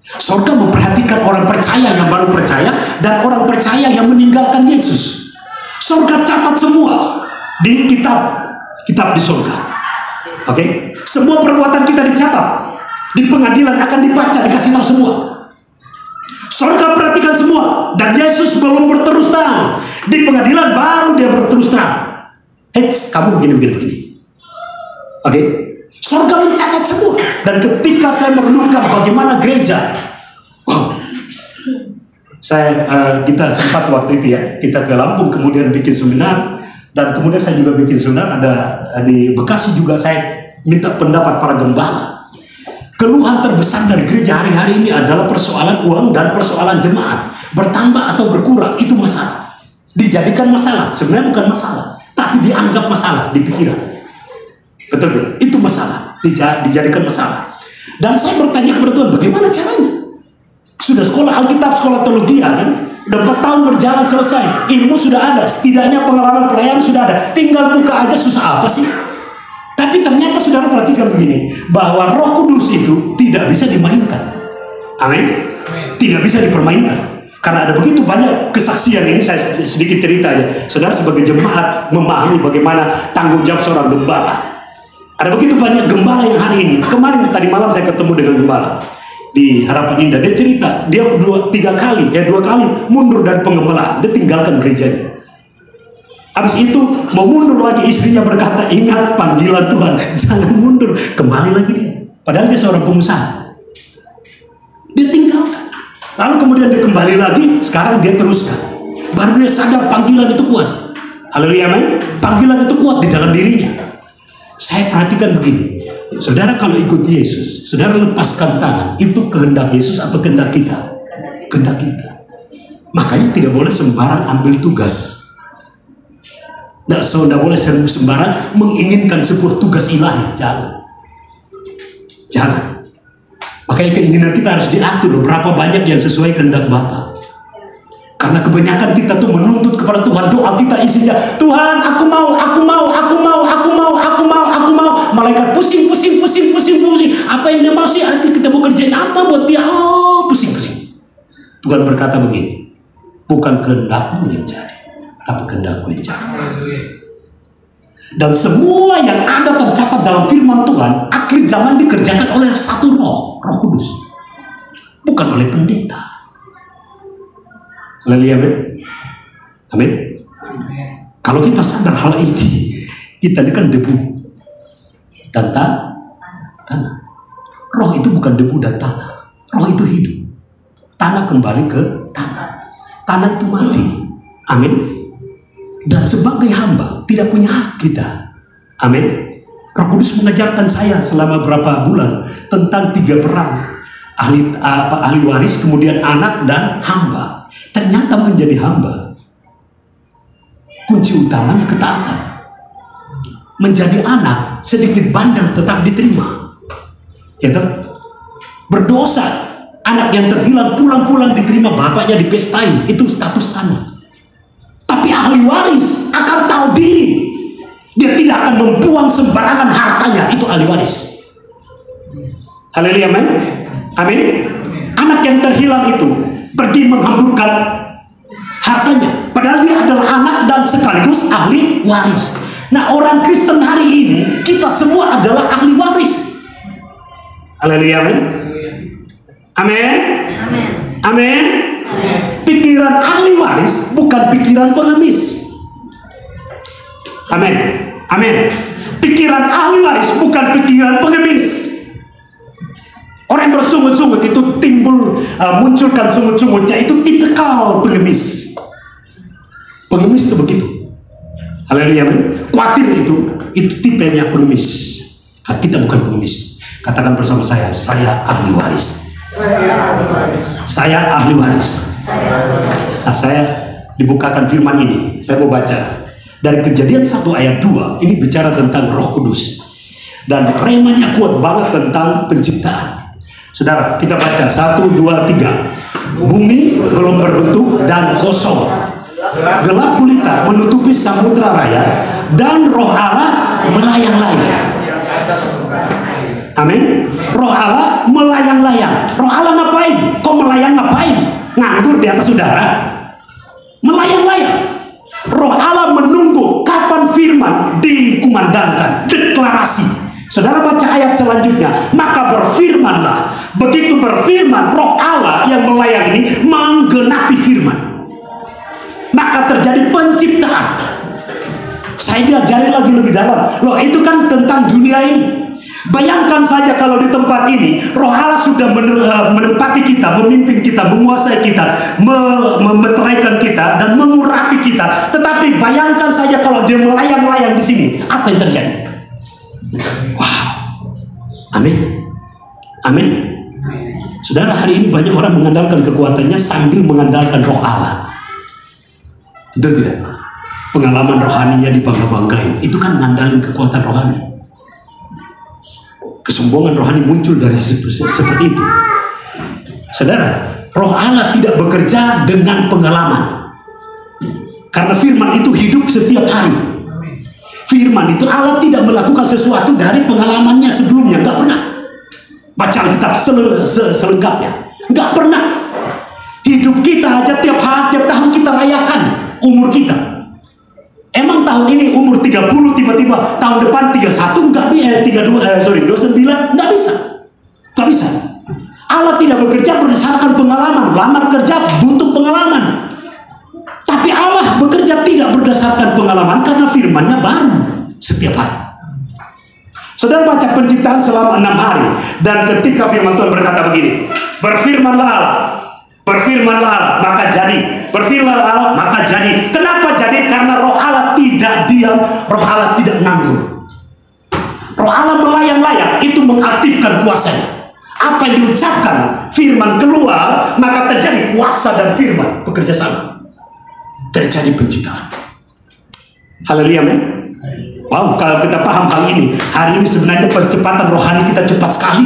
Sorga memperhatikan orang percaya yang baru percaya dan orang percaya yang meninggalkan Yesus. Sorga catat semua di kitab di sorga. Oke? Semua perbuatan kita dicatat. Di pengadilan akan dibaca, dikasih tahu semua. Sorga perhatikan semua. Dan Yesus belum berterus terang. Di pengadilan baru dia berterus terang. Kamu begini. Oke? Sorga mencatat semua. Dan ketika saya merenungkan bagaimana gereja, wow, kita sempat waktu itu ya, kita ke Lampung kemudian bikin seminar, dan kemudian saya juga bikin seminar ada di Bekasi juga. Saya minta pendapat para gembala. Keluhan terbesar dari gereja hari-hari ini adalah persoalan uang dan persoalan jemaat. Bertambah atau berkurang, itu masalah. Dijadikan masalah, sebenarnya bukan masalah, tapi dianggap masalah di pikiran. Betul tidak? Itu masalah, dijadikan masalah. Dan saya bertanya kepada Tuhan, bagaimana caranya? Sudah sekolah Alkitab, sekolah teologi kan? Udah 4 tahun berjalan selesai, ilmu sudah ada, setidaknya pengalaman pelayanan sudah ada, tinggal buka aja, susah apa sih? Tapi ternyata saudara perhatikan begini, bahwa Roh Kudus itu tidak bisa dimainkan. Amin? Tidak bisa dipermainkan. Karena ada begitu banyak kesaksian, ini saya sedikit cerita aja. Saudara sebagai jemaat memahami bagaimana tanggung jawab seorang gembala. Ada begitu banyak gembala yang hari ini. Kemarin tadi malam saya ketemu dengan gembala di Harapan Indah. Dia cerita, dia 2 kali mundur dari pengembalaan. Dia tinggalkan gerejanya. Habis itu mau mundur lagi, istrinya berkata, ingat panggilan Tuhan, jangan mundur, kembali lagi dia. Padahal dia seorang pengusaha. Dia tinggalkan. Lalu kemudian dia kembali lagi, sekarang dia teruskan. Baru dia sadar panggilan itu kuat. Haleluya, amin. Panggilan itu kuat di dalam dirinya. Saya perhatikan begini, saudara kalau ikut Yesus, saudara lepaskan tangan, itu kehendak Yesus atau kehendak kita? Kehendak kita. Makanya tidak boleh sembarang ambil tugas. Tidak boleh sembarang menginginkan sebuah tugas ilahi. Jangan. Makanya keinginan kita harus diatur. Berapa banyak yang sesuai kehendak Bapa. Karena kebanyakan kita tuh menuntut kepada Tuhan. Doa kita isinya, Tuhan aku mau. Malaikat pusing. Apa yang dia mau sih? Kita mau kerjain apa buat dia? Oh, pusing. Tuhan berkata begini, bukan kehendakmu yang jadi, tapi kehendakku yang jadi. Dan semua yang ada tercatat dalam firman Tuhan akhir zaman dikerjakan oleh satu Roh Kudus, bukan oleh pendeta. Haleluya, amin. Kalau kita sadar hal ini, kita ini kan debu dan tanah. Roh itu bukan debu dan tanah. Roh itu hidup. Tanah kembali ke tanah. Tanah itu mati. Amin. Dan sebagai hamba tidak punya hak kita. Amin. Roh Kudus mengajarkan saya selama berapa bulan tentang 3 peran. Ahli waris, kemudian anak dan hamba. Ternyata menjadi hamba, kunci utamanya ketaatan. Menjadi anak, sedikit bandel tetap diterima. Ya toh? Berdosa, anak yang terhilang pulang-pulang diterima bapaknya dipestain, itu status anak. Tapi ahli waris akan tahu diri, dia tidak akan membuang sembarangan hartanya, itu ahli waris. Haleluya, amin. Amin. Anak yang terhilang itu pergi menghamburkan hartanya, padahal dia adalah anak dan sekaligus ahli waris. Nah, orang Kristen hari ini, kita semua adalah ahli waris. Haleluya, amin. Amin. Amin. Pikiran ahli waris bukan pikiran pengemis. Amin. Amin. Pikiran ahli waris bukan pikiran pengemis. Orang yang bersungut-sungut itu munculkan sungut-sungutnya, itu tipikal pengemis. Pengemis itu begitu. Haleluya. Khawatir itu tipenya pengemis. Kita bukan pengemis. Katakan bersama saya ahli waris. Saya ahli waris. Nah, saya dibukakan firman ini. Saya mau baca dari Kejadian 1 ayat 2. Ini bicara tentang Roh Kudus. Dan remanya kuat banget tentang penciptaan. Saudara, kita baca 1, 2, 3. Bumi belum berbentuk dan kosong. Gelap gulita menutupi samudra raya dan Roh Allah melayang-layang. Amin. Roh Allah melayang-layang. Roh Allah ngapain? Kok melayang ngapain? Nganggur di atas udara? Melayang-layang. Roh Allah menunggu kapan firman dikumandangkan, deklarasi. Saudara baca ayat selanjutnya. Maka berfirmanlah. Begitu berfirman, Roh Allah yang melayang ini menggenapi firman. Maka terjadi penciptaan. Saya diajari lagi lebih dalam. Loh, itu kan tentang dunia ini. Bayangkan saja kalau di tempat ini Roh Allah sudah menempati kita, memimpin kita, menguasai kita, memeteraikan kita dan mengurapi kita. Tetapi bayangkan saja kalau dia melayang-layang di sini, apa yang terjadi? Wow. Amin. Amin. Saudara, hari ini banyak orang mengandalkan kekuatannya sambil mengandalkan Roh Allah. Betul tidak? Pengalaman rohaninya dibangga-banggain. Itu kan ngandalin kekuatan rohani. Kesombongan rohani muncul dari seperti itu. Saudara, Roh Allah tidak bekerja dengan pengalaman. Karena firman itu hidup setiap hari. Firman itu Allah tidak melakukan sesuatu dari pengalamannya sebelumnya. Nggak pernah. Baca Alkitab selengkapnya. Nggak pernah. Hidup kita aja tiap tahun kita rayakan umur kita. Emang tahun ini umur 30, tiba-tiba tahun depan 31, nggak bisa, 29, nggak bisa. Nggak bisa. Allah tidak bekerja berdasarkan pengalaman. Lamar kerja butuh pengalaman. Tapi Allah bekerja tidak berdasarkan pengalaman karena firman-Nya baru setiap hari. Saudara baca penciptaan selama 6 hari. Dan ketika firman Tuhan berkata begini, berfirmanlah Allah, berfirmanlah Allah, maka jadi. Berfirmanlah Allah, maka jadi. Kenapa jadi? Karena Roh Allah tidak diam, Roh Allah tidak nganggur. Roh Allah melayang-layang, itu mengaktifkan kuasanya. Apa yang diucapkan, firman keluar, maka terjadi kuasa dan firman bekerja sama. Terjadi penciptaan. Haleluya, men. Wow, kalau kita paham hal ini, hari ini sebenarnya percepatan rohani kita cepat sekali.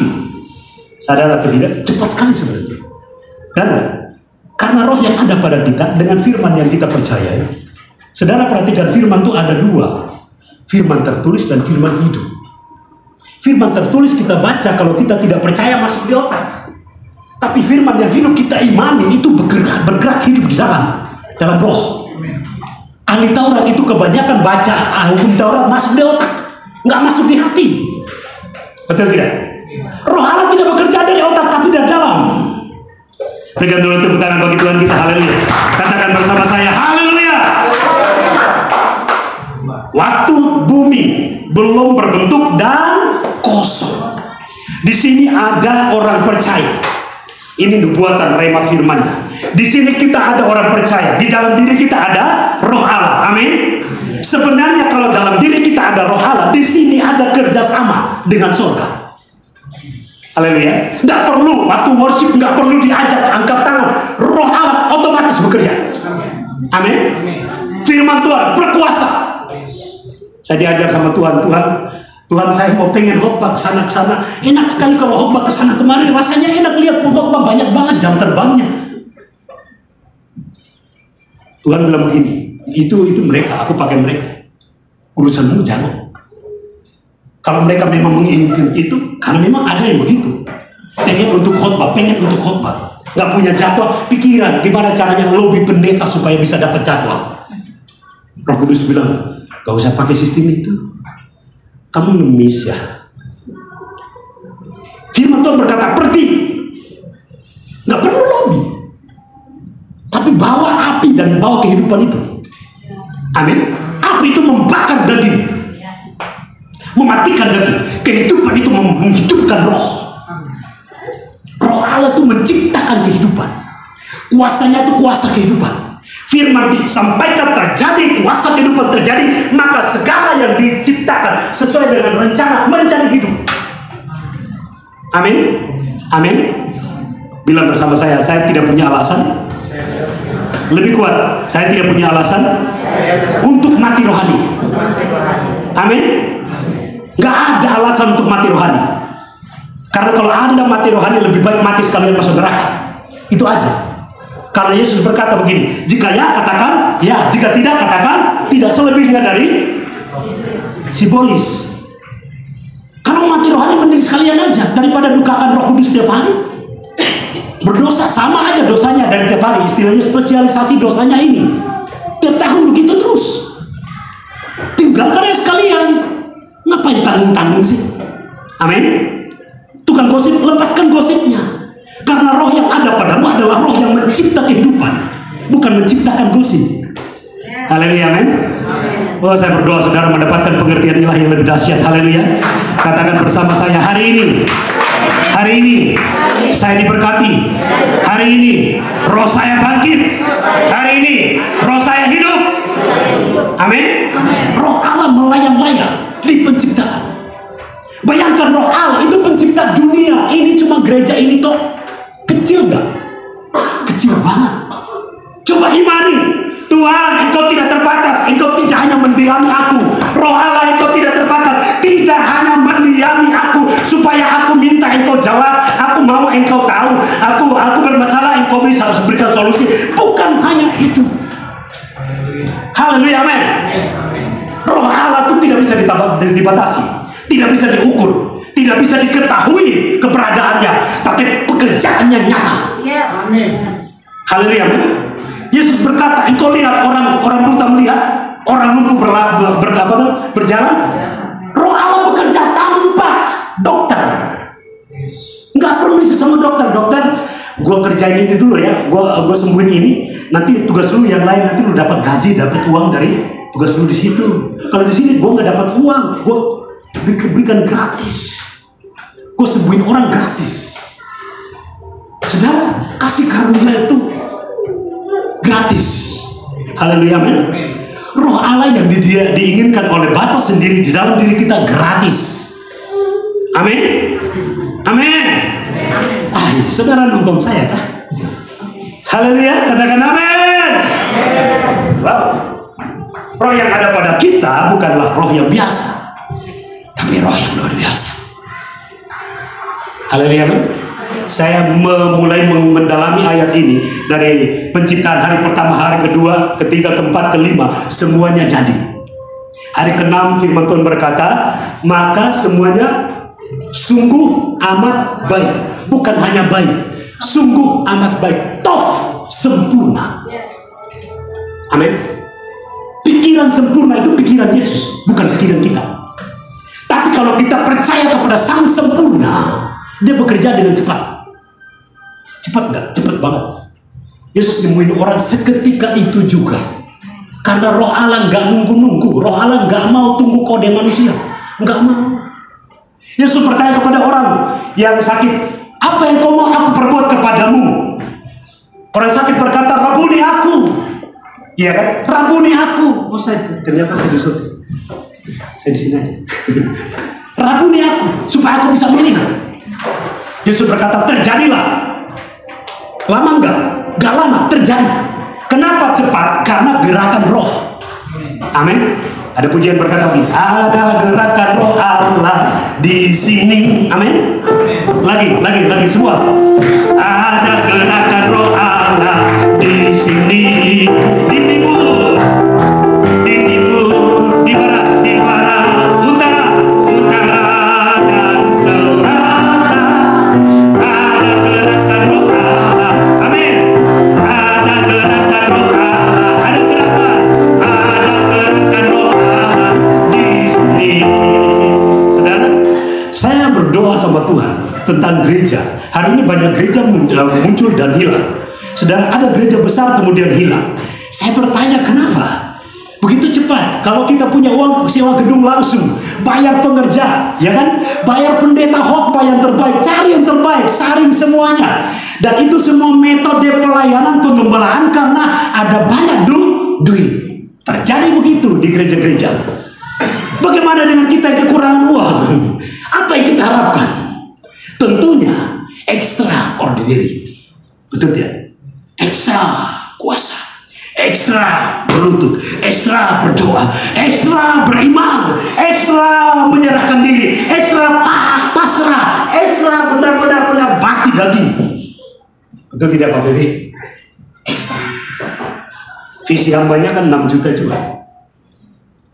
Sadar atau tidak? Cepat sekali sebenarnya. Karena roh yang ada pada kita dengan firman yang kita percayai. Saudara perhatikan, firman itu ada dua. Firman tertulis dan firman hidup. Firman tertulis kita baca, kalau kita tidak percaya masuk di otak. Tapi firman yang hidup kita imani itu bergerak hidup di dalam roh. Ahli Taurat itu kebanyakan baca hukum Taurat masuk di otak, nggak masuk di hati. Betul tidak? Roh Allah tidak bekerja dari otak tapi dari dalam. Berikan dulu tepuk tangan bagi Tuhan kita. Haleluya. Katakan bersama saya, haleluya. Waktu bumi belum berbentuk dan kosong. Di sini ada orang percaya. Ini nubuatan rema firman-Nya. Di sini kita ada orang percaya. Di dalam diri kita ada Roh Allah. Amin. Sebenarnya kalau dalam diri kita ada Roh Allah, di sini ada kerjasama dengan surga. Haleluya. Tidak perlu waktu worship, nggak perlu diajak angkat tangan. Roh Allah otomatis bekerja. Amin. Firman Tuhan berkuasa. Saya diajar sama Tuhan saya mau pengen khotbah kesana. Enak sekali kalau khotbah kesana kemari. Rasanya enak lihat khotbah banyak banget jam terbangnya. Tuhan bilang begini, itu mereka, aku pakai mereka. Urusanmu jangan. Kalau mereka memang menginginkan itu, karena memang ada yang begitu. Pengen untuk khotbah. Nggak punya jadwal, pikiran gimana caranya lobby pendeta supaya bisa dapat jadwal. Roh Kudus bilang, gak usah pakai sistem itu. Kamu ngemis ya. Firman Tuhan berkata, pergi. api dan bawa kehidupan itu. Amin. Api itu membakar daging, mematikan daging. Kehidupan itu menghidupkan roh. Roh Allah itu menciptakan kehidupan. Kuasanya itu kuasa kehidupan. Firman disampaikan terjadi, kuasa kehidupan terjadi, maka segala yang diciptakan sesuai dengan rencana menjadi hidup. Amin. Amin. Bilang bersama saya tidak punya alasan. Lebih kuat, saya tidak punya alasan untuk mati rohani. Amin. Gak ada alasan untuk mati rohani. Karena kalau Anda mati rohani, lebih baik mati sekalian masuk neraka. Itu aja. Karena Yesus berkata begini, jika ya katakan ya, jika tidak katakan tidak, selebihnya dari simbolis. Kalau mati rohani mending sekalian aja daripada dukakan Roh Kudus setiap hari. Berdosa sama aja dosanya dari tiap hari. Istilahnya spesialisasi dosanya ini. Tiap tahun begitu terus. Tinggalkan ya sekalian. Ngapain tanggung-tanggung sih? Amin. Tukang gosip, lepaskan gosipnya. Karena roh yang ada padamu adalah roh yang mencipta kehidupan, bukan menciptakan gosip. Haleluya, amin. Oh, saya berdoa saudara mendapatkan pengertian ilahi yang lebih dahsyat. Haleluya. Katakan bersama saya, hari ini saya diberkati. Hari ini roh saya bangkit. Hari ini roh saya hidup. Amin. Roh Allah melayang-layang di penciptaan. Bayangkan roh Allah itu pencipta dunia ini, cuma gereja ini toh. Kecil nggak? Kecil banget. Coba imani, Tuhan, Engkau tidak terbatas. Engkau tidak hanya mendiami aku. Roh Allah, Engkau tidak terbatas. Tidak hanya mendiami aku supaya aku minta Engkau jawab. Aku mau Engkau tahu. Aku bermasalah, Engkau bisa berikan solusi. Bukan hanya itu. Haleluya, amin. Roh Allah itu tidak bisa dibatasi, tidak bisa diukur, tidak bisa diketahui keberadaannya, tapi pekerjaannya nyata. Yes. Amin. Haleluya. Yesus berkata, engkau lihat orang buta melihat, orang lumpuh berjalan. Roh Allah bekerja tanpa dokter. Nggak perlu sama dokter. Dokter, gue kerjain ini dulu ya, gue sembuhin ini. Nanti tugas lu yang lain, nanti lu dapat gaji, dapat uang dari tugas lu di situ. Kalau di sini gue nggak dapat uang, gue berikan gratis. Gue sembuhin orang gratis. Saudara, kasih karunia itu gratis. Haleluya, amin. Roh Allah yang diinginkan oleh Bapa sendiri di dalam diri kita gratis. Amin. Amin. Saudara nonton saya kah? Haleluya, katakan amin. Wow. Roh yang ada pada kita bukanlah roh yang biasa, tapi roh yang luar biasa. Haleluya. Saya mulai mendalami ayat ini dari penciptaan hari pertama, hari kedua, ketiga, keempat, kelima, semuanya jadi. Hari ke-6 firman Tuhan berkata, maka semuanya sungguh amat baik. Bukan hanya baik, sungguh amat baik. Tof, sempurna. Amin. Pikiran sempurna itu pikiran Yesus, bukan pikiran kita. Tapi kalau kita percaya kepada Sang Sempurna, Dia bekerja dengan cepat. Cepat nggak? Cepat banget. Yesus nemuin orang seketika itu juga. Karena roh Allah nggak nunggu-nunggu. Roh Allah nggak mau tunggu kode manusia. Nggak mau. Yesus bertanya kepada orang yang sakit, apa yang kau mau aku perbuat kepadamu? Orang sakit berkata, rabuni aku. Iya kan? Rabuni aku. Oh, ternyata saya disuntik. Saya di sini aja. Rabuni aku, supaya aku bisa melihat. Yesus berkata, terjadilah. Lama enggak? Enggak lama, terjadi. Kenapa cepat? Karena gerakan roh. Amin. Ada pujian berkata begini, ada gerakan roh Allah di sini. Amin. Lagi semua. Ada gerakan roh Allah di sini. Di timur, di barat, utara dan selatan. Ada gerakan roh Allah. Amin. Ada gerakan roh Allah. Ada gerakan roh Allah di sini. Saudara, saya berdoa sama Tuhan tentang gereja. Hari ini banyak gereja muncul dan hilang. Saudara, ada gereja besar kemudian hilang. Saya bertanya kenapa? Begitu cepat. Kalau kita punya uang sewa gedung langsung, bayar pengerja, ya kan? Bayar pendeta khotbah yang terbaik, cari yang terbaik, saring semuanya. Dan itu semua metode pelayanan pengembalaan karena ada banyak duit. Terjadi begitu di gereja-gereja. Bagaimana dengan kita yang kekurangan uang? Apa yang kita harapkan? Tentunya extraordinary. Betul ya? Ekstra kuasa, ekstra berlutut, ekstra berdoa, ekstra beriman, ekstra menyerahkan diri, ekstra pasrah, ekstra benar-benar bati daging. Betul tidak Pak Ferry? Ekstra. Visi hambanya kan 6 juta jiwa.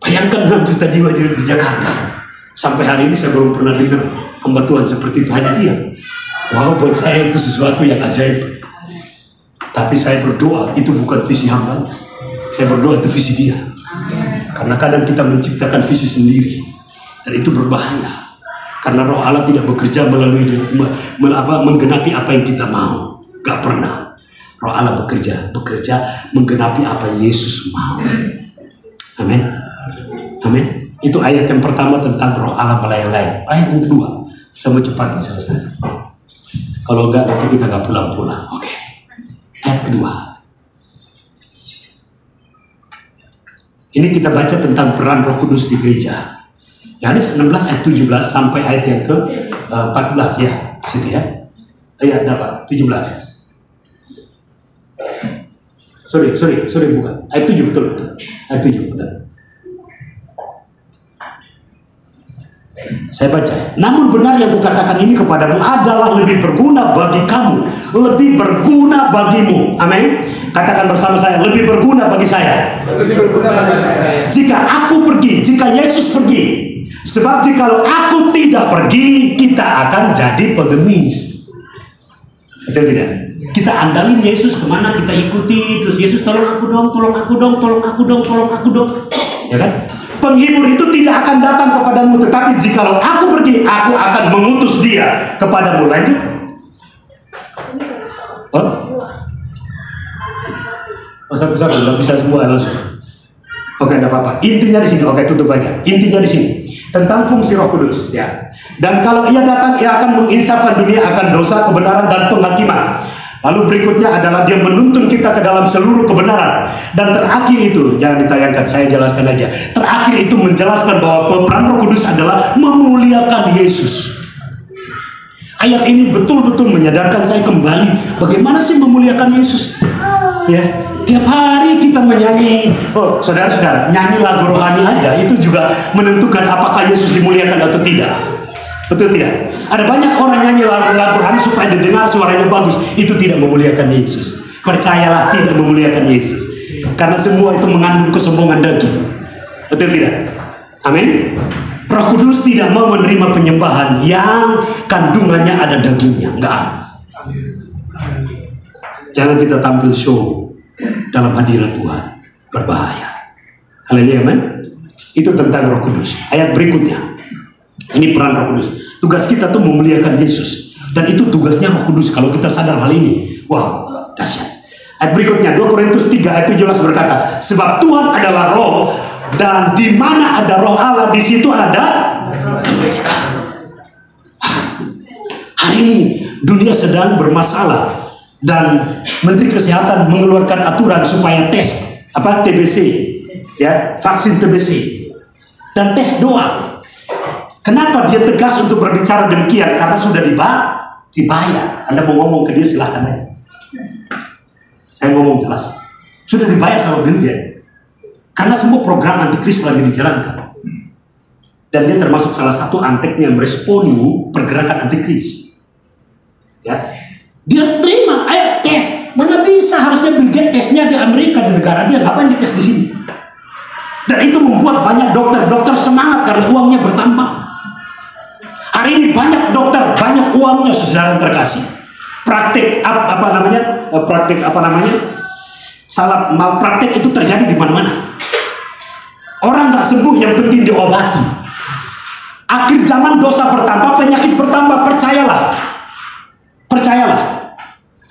Bayangkan 6 juta jiwa di Jakarta. Sampai hari ini saya belum pernah dengar hamba Tuhan seperti itu, hanya dia. Wow, buat saya itu sesuatu yang ajaib. Tapi saya berdoa itu bukan visi hambanya. Saya berdoa itu visi dia. Karena kadang kita menciptakan visi sendiri. Dan itu berbahaya. Karena Roh Allah tidak bekerja melalui menggenapi apa yang kita mau. Gak pernah. Roh Allah bekerja menggenapi apa Yesus mau. Amin. Amin. Itu ayat yang pertama tentang Roh Allah melayang-layang. Ayat yang kedua, saya mau cepat selesai. Kalau enggak nanti kita gak pulang-pulang. Oke. Ayat kedua. Ini kita baca tentang peran Roh Kudus di gereja. Yohanes 16 ayat 17 sampai ayat yang ke 14 ya. Situ ya. Ayat berapa? 17. Sorry bukan. Ayat 7 betul. Ayat 7 betul. Saya baca. Namun benar yang kukatakan ini kepadamu adalah lebih berguna bagi kamu, lebih berguna bagimu. Amin. Katakan bersama saya, lebih berguna bagi saya. Lebih berguna bagi saya. Jika aku pergi, jika Yesus pergi. Sebab jikalau aku tidak pergi, kita akan jadi pengemis. Betul tidak? Kita andalin Yesus kemana kita ikuti, terus Yesus tolong aku dong, tolong aku dong, tolong aku dong, tolong aku dong. Ya kan? Penghibur itu tidak akan datang kepadamu, tetapi jikalau aku pergi, aku akan mengutus dia kepadamu. Lanjut. Satu-satu, nggak bisa semua langsung. Oke, enggak apa-apa. Intinya di sini. Oke, tutup aja. Intinya di sini tentang fungsi Roh Kudus. Ya. Dan kalau ia datang, ia akan menginsafkan dunia akan dosa, kebenaran, dan penghakiman. Lalu berikutnya adalah dia menuntun kita ke dalam seluruh kebenaran. Dan terakhir itu, jangan ditayangkan, saya jelaskan aja. Terakhir itu menjelaskan bahwa peran Roh Kudus adalah memuliakan Yesus. Ayat ini betul-betul menyadarkan saya kembali bagaimana sih memuliakan Yesus. Ya, tiap hari kita menyanyi. Oh, saudara-saudara, nyanyi lagu rohani aja itu juga menentukan apakah Yesus dimuliakan atau tidak. Betul tidak? Ada banyak orang nyanyi lagu rohani supaya didengar suaranya bagus. Itu tidak memuliakan Yesus. Percayalah, tidak memuliakan Yesus. Karena semua itu mengandung kesombongan daging. Betul tidak? Amin. Roh Kudus tidak mau menerima penyembahan yang kandungannya ada dagingnya. Enggak. Jangan kita tampil show dalam hadirat Tuhan. Berbahaya. Haleluya, amin. Itu tentang Roh Kudus. Ayat berikutnya. Ini peran Roh Kudus. Tugas kita tuh memuliakan Yesus. Dan itu tugasnya Roh Kudus. Kalau kita sadar hal ini, wow, dahsyat. Ayat berikutnya 2 Korintus 3 ayat 17 berkata, sebab Tuhan adalah Roh, dan di mana ada Roh Allah, di situ ada kemerdekaan. Hari ini dunia sedang bermasalah dan Menteri Kesehatan mengeluarkan aturan supaya tes TBC, ya, vaksin TBC dan tes doa. Kenapa dia tegas untuk berbicara demikian? Karena sudah dibayar. Anda mau ngomong ke dia silahkan aja. Saya ngomong jelas. Sudah dibayar sama Bill Gates. Karena semua program antikris lagi dijalankan. Dan dia termasuk salah satu anteknya meresponi pergerakan antikris. Ya. Dia terima, ayo tes. Mana bisa, harusnya Bill Gates tesnya di Amerika, di negara dia. Ngapain dites di sini? Dan itu membuat banyak dokter semangat karena uangnya bertambah. Hari ini banyak dokter, banyak uangnya, saudara terkasih. Praktik salah malpraktik itu terjadi di mana-mana. Orang nggak sembuh, yang penting diobati. Akhir zaman dosa bertambah, penyakit bertambah. Percayalah.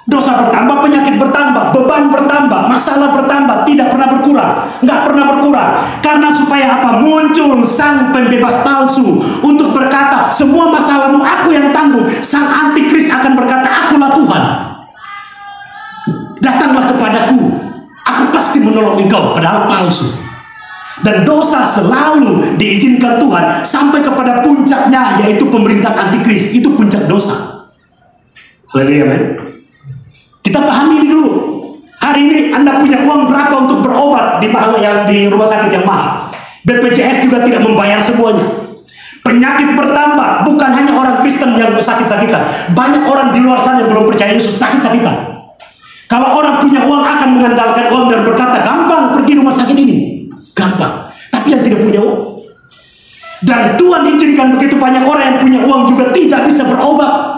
Dosa bertambah, penyakit bertambah, beban bertambah, masalah bertambah, tidak pernah berkurang, nggak pernah berkurang. Karena supaya apa? Muncul sang pembebas palsu untuk berkata, semua masalahmu aku yang tanggung. Sang antikris akan berkata, akulah Tuhan. Datanglah kepadaku, aku pasti menolong engkau, padahal palsu. Dan dosa selalu diizinkan Tuhan sampai kepada puncaknya, yaitu pemerintahan antikris. Itu puncak dosa. Haleluya, men. Kita pahami ini dulu. Hari ini Anda punya uang berapa untuk berobat di rumah sakit yang mahal? BPJS juga tidak membayar semuanya. Penyakit bertambah. Bukan hanya orang Kristen yang sakit-sakitan. Banyak orang di luar sana yang belum percaya Yesus sakit-sakitan. Kalau orang punya uang akan mengandalkan uang dan berkata, gampang pergi rumah sakit ini. Gampang. Tapi yang tidak punya uang. Dan Tuhan izinkan begitu banyak orang yang punya uang juga tidak bisa berobat.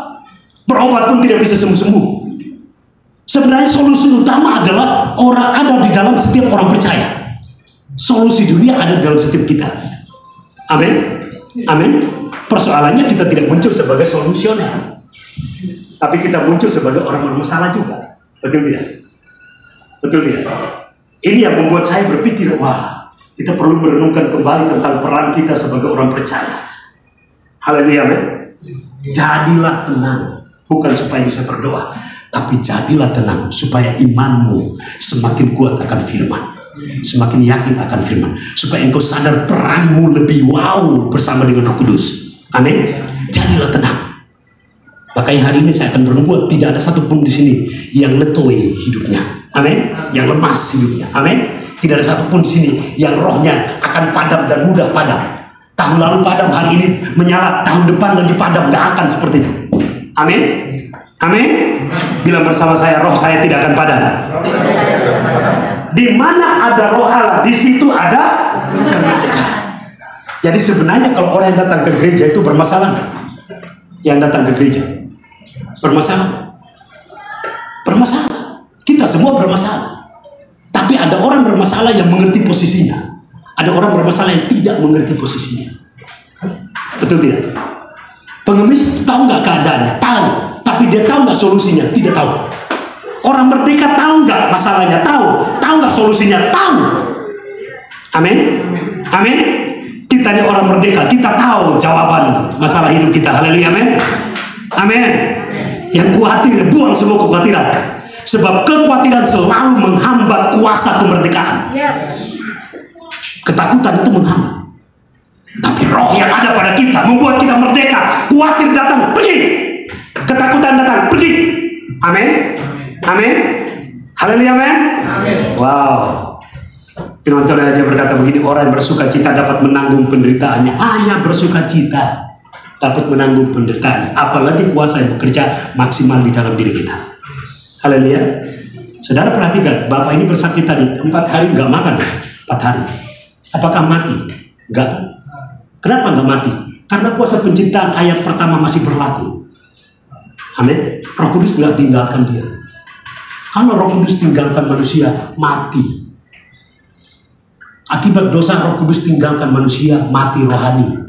Berobat pun tidak bisa sembuh-sembuh. Sebenarnya solusi utama adalah orang ada di dalam setiap orang percaya. Solusi dunia ada di dalam setiap kita. Amin. Amin. Persoalannya kita tidak muncul sebagai solusioner, tapi kita muncul sebagai orang bermasalah juga. Betul tidak? Betul tidak? Ini yang membuat saya berpikir, wah, kita perlu merenungkan kembali tentang peran kita sebagai orang percaya. Haleluya, amin. Jadilah tenang, bukan supaya bisa berdoa, tapi jadilah tenang supaya imanmu semakin kuat akan firman, semakin yakin akan firman, supaya engkau sadar peranmu lebih wow bersama dengan Roh Kudus. Amin. Jadilah tenang. Makanya hari ini saya akan berbuat tidak ada satupun di sini yang letoi hidupnya. Amin. Yang lemas hidupnya. Amin. Tidak ada satupun di sini yang rohnya akan padam dan mudah padam. Tahun lalu padam, hari ini menyala, tahun depan lagi padam, nggak akan seperti itu. Amin. Amin. Bilang bersama saya, roh saya tidak akan padam. Di mana ada roh Allah, di situ ada kemerdekaan. Jadi sebenarnya kalau orang yang datang ke gereja itu bermasalah nggak? Yang datang ke gereja bermasalah. Bermasalah. Kita semua bermasalah. Tapi ada orang bermasalah yang mengerti posisinya. Ada orang bermasalah yang tidak mengerti posisinya. Betul tidak? Pengemis tahu nggak keadaannya? Tahu. Tapi dia tahu nggak solusinya? Tidak tahu. Orang merdeka tahu nggak masalahnya? Tahu. Tahu nggak solusinya? Tahu. Amin. Amin. Kita ini orang merdeka. Kita tahu jawaban masalah hidup kita. Haleluya. Amin. Amin. Yang khawatir, buang semua kekhawatiran. Sebab kekhawatiran selalu menghambat kuasa kemerdekaan. Ketakutan itu menghambat. Tapi roh yang ada pada kita membuat kita merdeka. Khawatir datang, pergi. Ketakutan datang, pergi. Amin. Amin. Haleluya, amin. Wow. Firman Tuhan aja berkata begini, orang yang bersuka cita dapat menanggung penderitaannya. Hanya bersuka cita dapat menanggung penderitaannya. Apalagi kuasa yang bekerja maksimal di dalam diri kita. Haleluya. Saudara perhatikan, Bapak ini bersakit tadi 4 hari nggak makan. 4 hari. Apakah mati? Enggak. Kenapa nggak mati? Karena kuasa penciptaan ayat pertama masih berlaku. Amin. Roh Kudus nggak tinggalkan dia. Kalau Roh Kudus tinggalkan manusia, mati. Akibat dosa Roh Kudus tinggalkan manusia, mati rohani.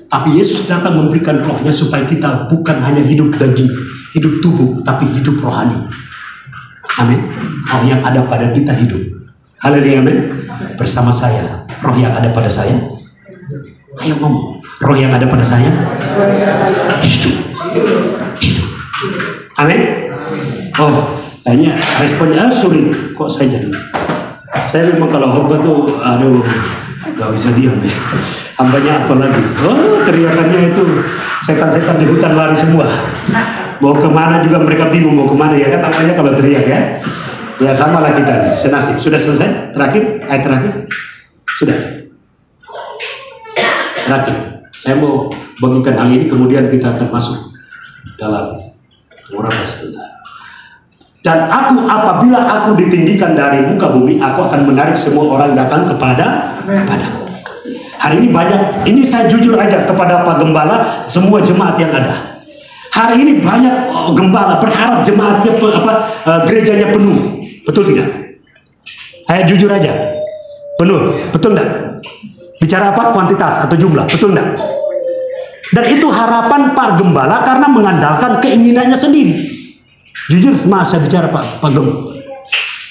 Tapi Yesus datang memberikan rohnya supaya kita bukan hanya hidup daging, hidup tubuh, tapi hidup rohani. Amin. Roh yang ada pada kita hidup. Haleluya, amin. Bersama saya, roh yang ada pada saya. Ayo ngomong, roh yang ada pada saya hidup. Hidup. Amin. Oh, kayaknya responnya sorry, kok saya jadi. Saya memang kalau khotbah tuh, aduh, gak bisa diam ya. Hambanya apa lagi? Oh, teriakannya itu setan-setan di hutan lari semua. Mau kemana juga mereka bingung mau kemana ya kan? Namanya kalau teriak ya. Ya sama lah kita nih. Senasib. Sudah selesai? Terakhir? Ayat terakhir? Sudah. Terakhir. Saya mau bagikan hal ini kemudian kita akan masuk dalam beberapa sebentar. Dan aku apabila aku ditinggikan dari muka bumi, aku akan menarik semua orang datang kepadaku. Hari ini banyak, ini saya jujur aja kepada Pak Gembala, semua jemaat yang ada. Hari ini banyak gembala berharap jemaatnya gerejanya penuh. Betul tidak? Ayo jujur aja. Penuh, betul enggak? Bicara apa? Kuantitas atau jumlah, betul enggak? Dan itu harapan Pak Gembala karena mengandalkan keinginannya sendiri. Jujur, maaf saya bicara Pak Gem.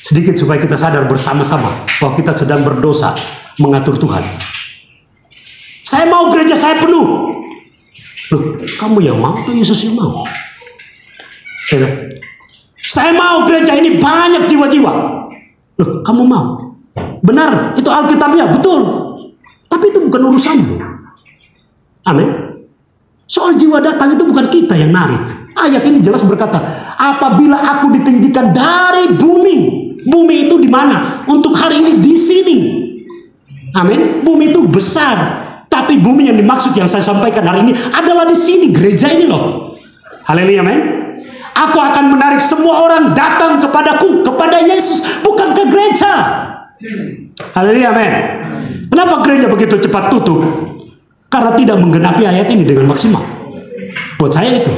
Sedikit supaya kita sadar bersama-sama bahwa kita sedang berdosa mengatur Tuhan. Saya mau gereja saya penuh. Loh, kamu yang mau tuh Yesus yang mau. Ya, saya mau gereja ini banyak jiwa-jiwa. Loh, kamu mau? Benar, itu Alkitabiah, betul. Tapi itu bukan urusanmu. Amin. Soal jiwa datang itu bukan kita yang narik. Ayat ini jelas berkata, apabila aku ditinggikan dari bumi. Bumi itu di mana? Untuk hari ini di sini. Amin. Bumi itu besar, tapi bumi yang dimaksud yang saya sampaikan hari ini adalah di sini, gereja ini loh. Haleluya, amin. Aku akan menarik semua orang datang kepadaku, kepada Yesus, bukan ke gereja. Haleluya, amin. Kenapa gereja begitu cepat tutup? Karena tidak menggenapi ayat ini dengan maksimal. Buat saya itu.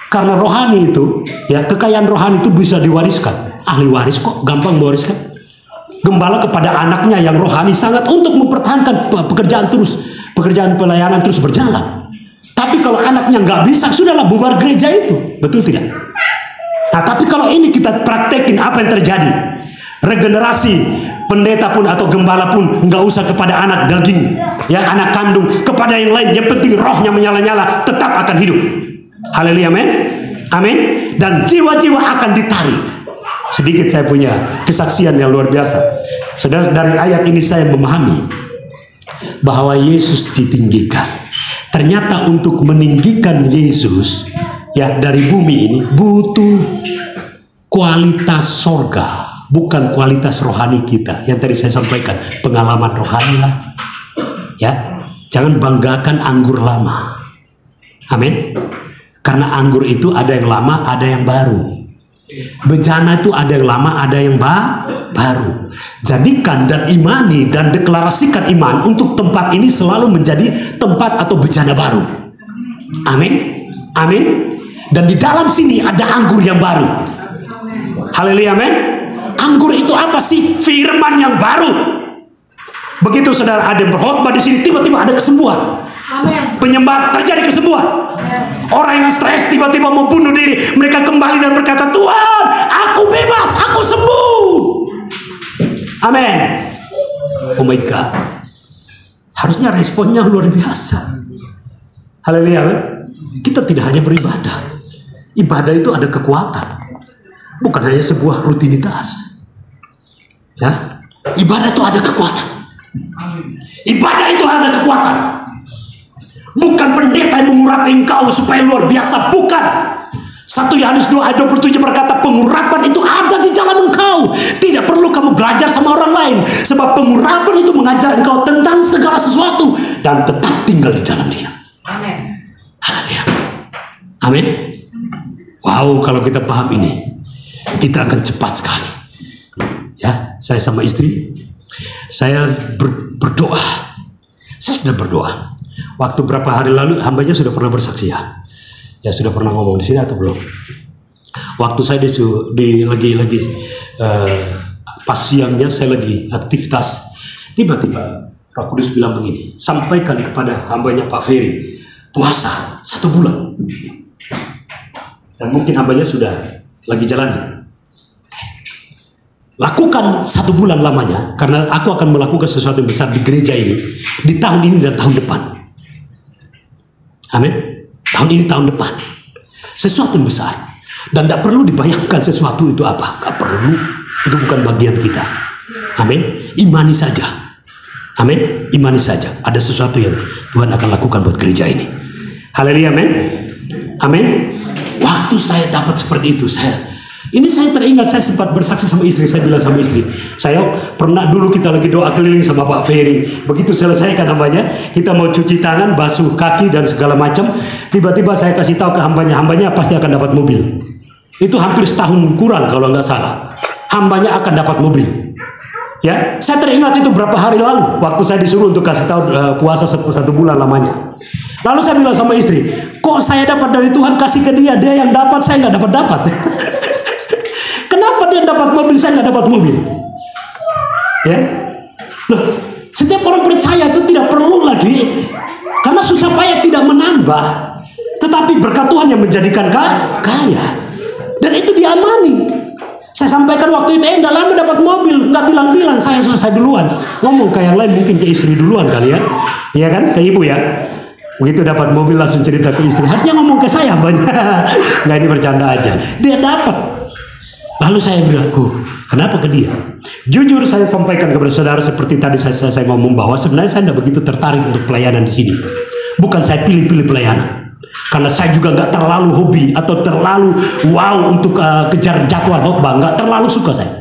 Karena rohani itu, ya, kekayaan rohani itu bisa diwariskan. Ahli waris kok, gampang mewariskan. Gembala kepada anaknya yang rohani sangat untuk mempertahankan pekerjaan pelayanan terus berjalan. Tapi kalau anaknya nggak bisa, sudahlah bubar gereja itu, betul tidak? Nah, tapi kalau ini kita praktekin apa yang terjadi, regenerasi pendeta pun atau gembala pun nggak usah kepada anak daging, ya, anak kandung, kepada yang lain. Yang penting rohnya menyala-nyala, tetap akan hidup. Haleluya, amin. Amin. Dan jiwa-jiwa akan ditarik. Sedikit saya punya kesaksian yang luar biasa. Saudara, dari ayat ini saya memahami bahwa Yesus ditinggikan. Ternyata untuk meninggikan Yesus, ya, dari bumi ini butuh kualitas sorga, bukan kualitas rohani kita. Yang tadi saya sampaikan, pengalaman rohani lah. Ya, jangan banggakan anggur lama. Amin. Karena anggur itu ada yang lama, ada yang baru. Bejana itu ada yang lama, ada yang baru. Jadikan dan imani dan deklarasikan iman untuk tempat ini selalu menjadi tempat atau bejana baru. Amin. Amin. Dan di dalam sini ada anggur yang baru. Haleluya, amin. Anggur itu apa sih? Firman yang baru. Begitu saudara ada yang berkhotbah di sini, tiba-tiba ada kesembuhan. Amin. Penyembahan, terjadi kesembuhan. Orang yang stres tiba-tiba mau bunuh diri, mereka kembali dan berkata, Tuhan, aku bebas, aku sembuh. Amin. Oh my God. Harusnya responnya luar biasa. Haleluya. Kita tidak hanya beribadah. Ibadah itu ada kekuatan, bukan hanya sebuah rutinitas. Ya, ibadah itu ada kekuatan. Ibadah itu ada kekuatan. Bukan pendeta yang mengurapi engkau supaya luar biasa, bukan. 1 Yohanes 2 ayat 27 berkata, pengurapan itu ada di dalam engkau. Tidak perlu kamu belajar sama orang lain, sebab pengurapan itu mengajar engkau tentang segala sesuatu dan tetap tinggal di dalam dia. Amin. Haleluya. Amin. Wow, kalau kita paham ini, kita akan cepat sekali. Ya, saya sama istri, saya berdoa. Saya sedang berdoa. Waktu berapa hari lalu hambanya sudah pernah bersaksi, ya. Ya, sudah pernah ngomong di sini atau belum? Waktu saya lagi pas siangnya saya lagi aktivitas, tiba-tiba Roh Kudus bilang begini, sampaikan kepada hambanya Pak Ferry, puasa 1 bulan. Dan mungkin hambanya sudah lagi jalani. Lakukan 1 bulan lamanya, karena aku akan melakukan sesuatu yang besar di gereja ini di tahun ini dan tahun depan. Amin. Tahun ini, tahun depan, sesuatu yang besar. Dan tidak perlu dibayangkan sesuatu itu apa. Tidak perlu. Itu bukan bagian kita. Amin. Imani saja. Amin. Imani saja. Ada sesuatu yang Tuhan akan lakukan buat gereja ini. Haleluya. Amin. Amin. Waktu saya dapat seperti itu, saya teringat, saya sempat bersaksi sama istri. Saya bilang sama istri, saya pernah dulu kita lagi doa keliling sama Pak Ferry. Begitu selesai kan hambanya, kita mau cuci tangan, basuh kaki dan segala macam. Tiba-tiba saya kasih tahu ke hambanya pasti akan dapat mobil. Itu hampir setahun kurang kalau nggak salah. Hambanya akan dapat mobil. Ya, saya teringat itu berapa hari lalu, waktu saya disuruh untuk kasih tahu puasa 1 bulan lamanya. Lalu saya bilang sama istri, kok saya dapat dari Tuhan kasih ke dia yang dapat, saya nggak dapat. Kenapa dia dapat mobil, saya nggak dapat mobil? Ya, loh, setiap orang percaya itu tidak perlu lagi, karena susah payah tidak menambah, tetapi tetapi berkat Tuhan yang menjadikan kaya. Dan itu diamani. Saya sampaikan waktu itu, enggak lama dapat mobil, nggak bilang-bilang, saya duluan. Ngomong ke yang lain, mungkin ke istri duluan kali ya. Iya kan, ke ibu ya. Begitu dapat mobil langsung cerita ke istri. Harusnya ngomong ke saya banyak. Nggak, ini bercanda aja. Dia dapat. Lalu saya bilang, kenapa ke dia? Jujur saya sampaikan kepada saudara seperti tadi saya ngomong bahwa sebenarnya saya tidak begitu tertarik untuk pelayanan di sini. Bukan saya pilih-pilih pelayanan. Karena saya juga nggak terlalu hobi atau terlalu wow untuk kejar jadwal khotbah. Nggak terlalu suka saya.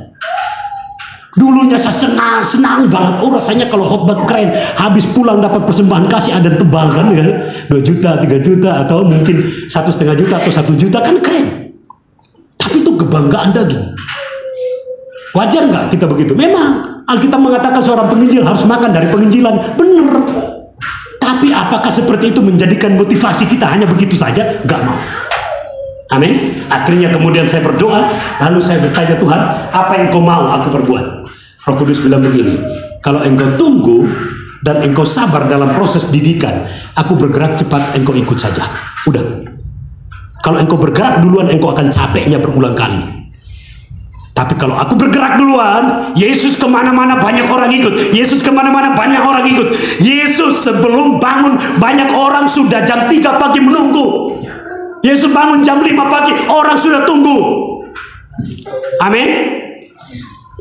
Dulunya saya senang banget. Oh, rasanya kalau khotbah keren. Habis pulang dapat persembahan kasih ada tebal kan, 2 juta, 3 juta atau mungkin 1,5 juta atau 1 juta kan keren. Tapi itu kebanggaan daging. Wajar nggak kita begitu? Memang Alkitab mengatakan seorang penginjil harus makan dari penginjilan. Bener. Tapi apakah seperti itu menjadikan motivasi kita hanya begitu saja? Nggak mau. Amin. Akhirnya kemudian saya berdoa, lalu saya bertanya, Tuhan, apa yang kau mau aku perbuat? Roh Kudus bilang begini, kalau engkau tunggu dan engkau sabar dalam proses didikan, aku bergerak cepat, engkau ikut saja. Udah. Kalau engkau bergerak duluan, engkau akan capeknya berulang kali. Tapi kalau aku bergerak duluan, Yesus kemana-mana banyak orang ikut. Yesus kemana-mana banyak orang ikut. Yesus sebelum bangun, banyak orang sudah jam 3 pagi menunggu. Yesus bangun jam 5 pagi, orang sudah tunggu. Amin.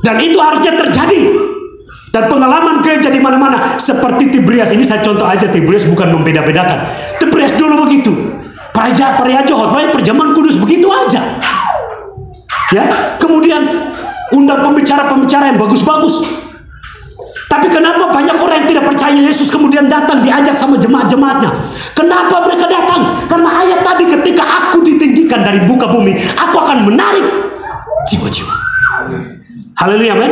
Dan itu harusnya terjadi. Dan pengalaman gereja di mana-mana seperti Tiberias ini, saya contoh aja. Tiberias bukan membeda-bedakan. Tiberias dulu begitu. Praja khotbah perjamuan kudus begitu aja. Ya, kemudian undang pembicara-pembicara yang bagus-bagus. Tapi kenapa banyak orang yang tidak percaya Yesus kemudian datang diajak sama jemaat-jemaatnya? Kenapa mereka datang? Karena ayat tadi, ketika aku ditinggikan dari muka bumi, aku akan menarik jiwa-jiwa. Haleluya, amin.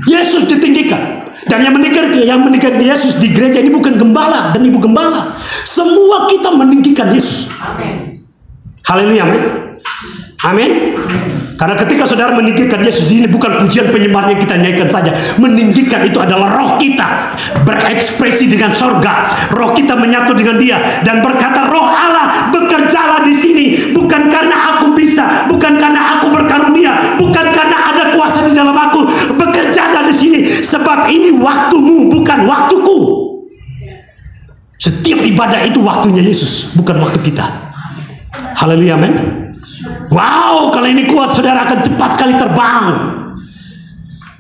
Yesus ditinggikan. Dan yang meninggikan Yesus di gereja ini bukan gembala dan ibu gembala. Semua kita meninggikan Yesus. Amin. Haleluya, amin. Amin. Karena ketika saudara meninggikan Yesus, ini bukan pujian penyembahan yang kita nyanyikan saja. Meninggikan itu adalah roh kita berekspresi dengan sorga. Roh kita menyatu dengan Dia dan berkata, Roh Allah bekerjalah di sini. Bukan karena aku bisa, bukan karena aku berkarunia, bukan karena ada kuasa di dalam aku. Bekerjalah di sini, sebab ini waktumu, bukan waktuku. Setiap ibadah itu waktunya Yesus, bukan waktu kita. Haleluya, amin. Wow, kalau ini kuat, saudara akan cepat sekali terbang.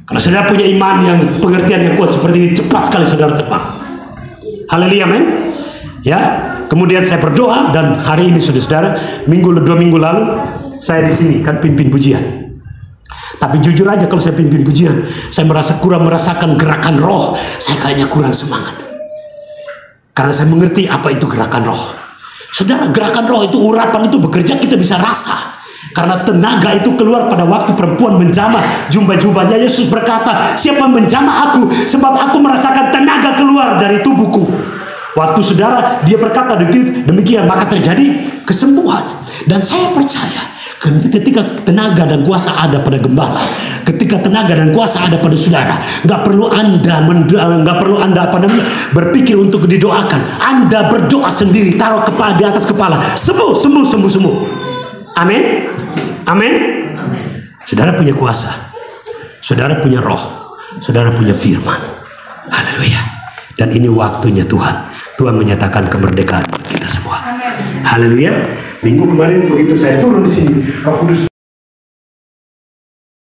Kalau saudara punya iman yang pengertian yang kuat seperti ini, cepat sekali saudara terbang. Haleluya, amin. Ya, kemudian saya berdoa dan hari ini saudara, 2 minggu lalu saya di sini kan pimpin pujian. Tapi jujur aja, kalau saya pimpin pujian, saya kurang merasakan gerakan roh. Saya kayaknya kurang semangat. Karena saya mengerti apa itu gerakan roh. Saudara, gerakan roh itu, urapan itu bekerja, kita bisa rasa. Karena tenaga itu keluar pada waktu perempuan menjamah jubah-jubahnya. Yesus berkata, siapa menjamah aku, sebab aku merasakan tenaga keluar dari tubuhku. Waktu saudara dia berkata demikian, maka terjadi kesembuhan. Dan saya percaya ketika tenaga dan kuasa ada pada gembala, ketika tenaga dan kuasa ada pada saudara, nggak perlu anda berpikir untuk didoakan. Anda berdoa sendiri, taruh kepala di atas kepala, sembuh. Amin. Amin. Saudara punya kuasa, saudara punya roh, saudara punya firman. Haleluya. Dan ini waktunya Tuhan menyatakan kemerdekaan kita semua. Haleluya. Minggu kemarin begitu saya turun di sini, Roh Kudus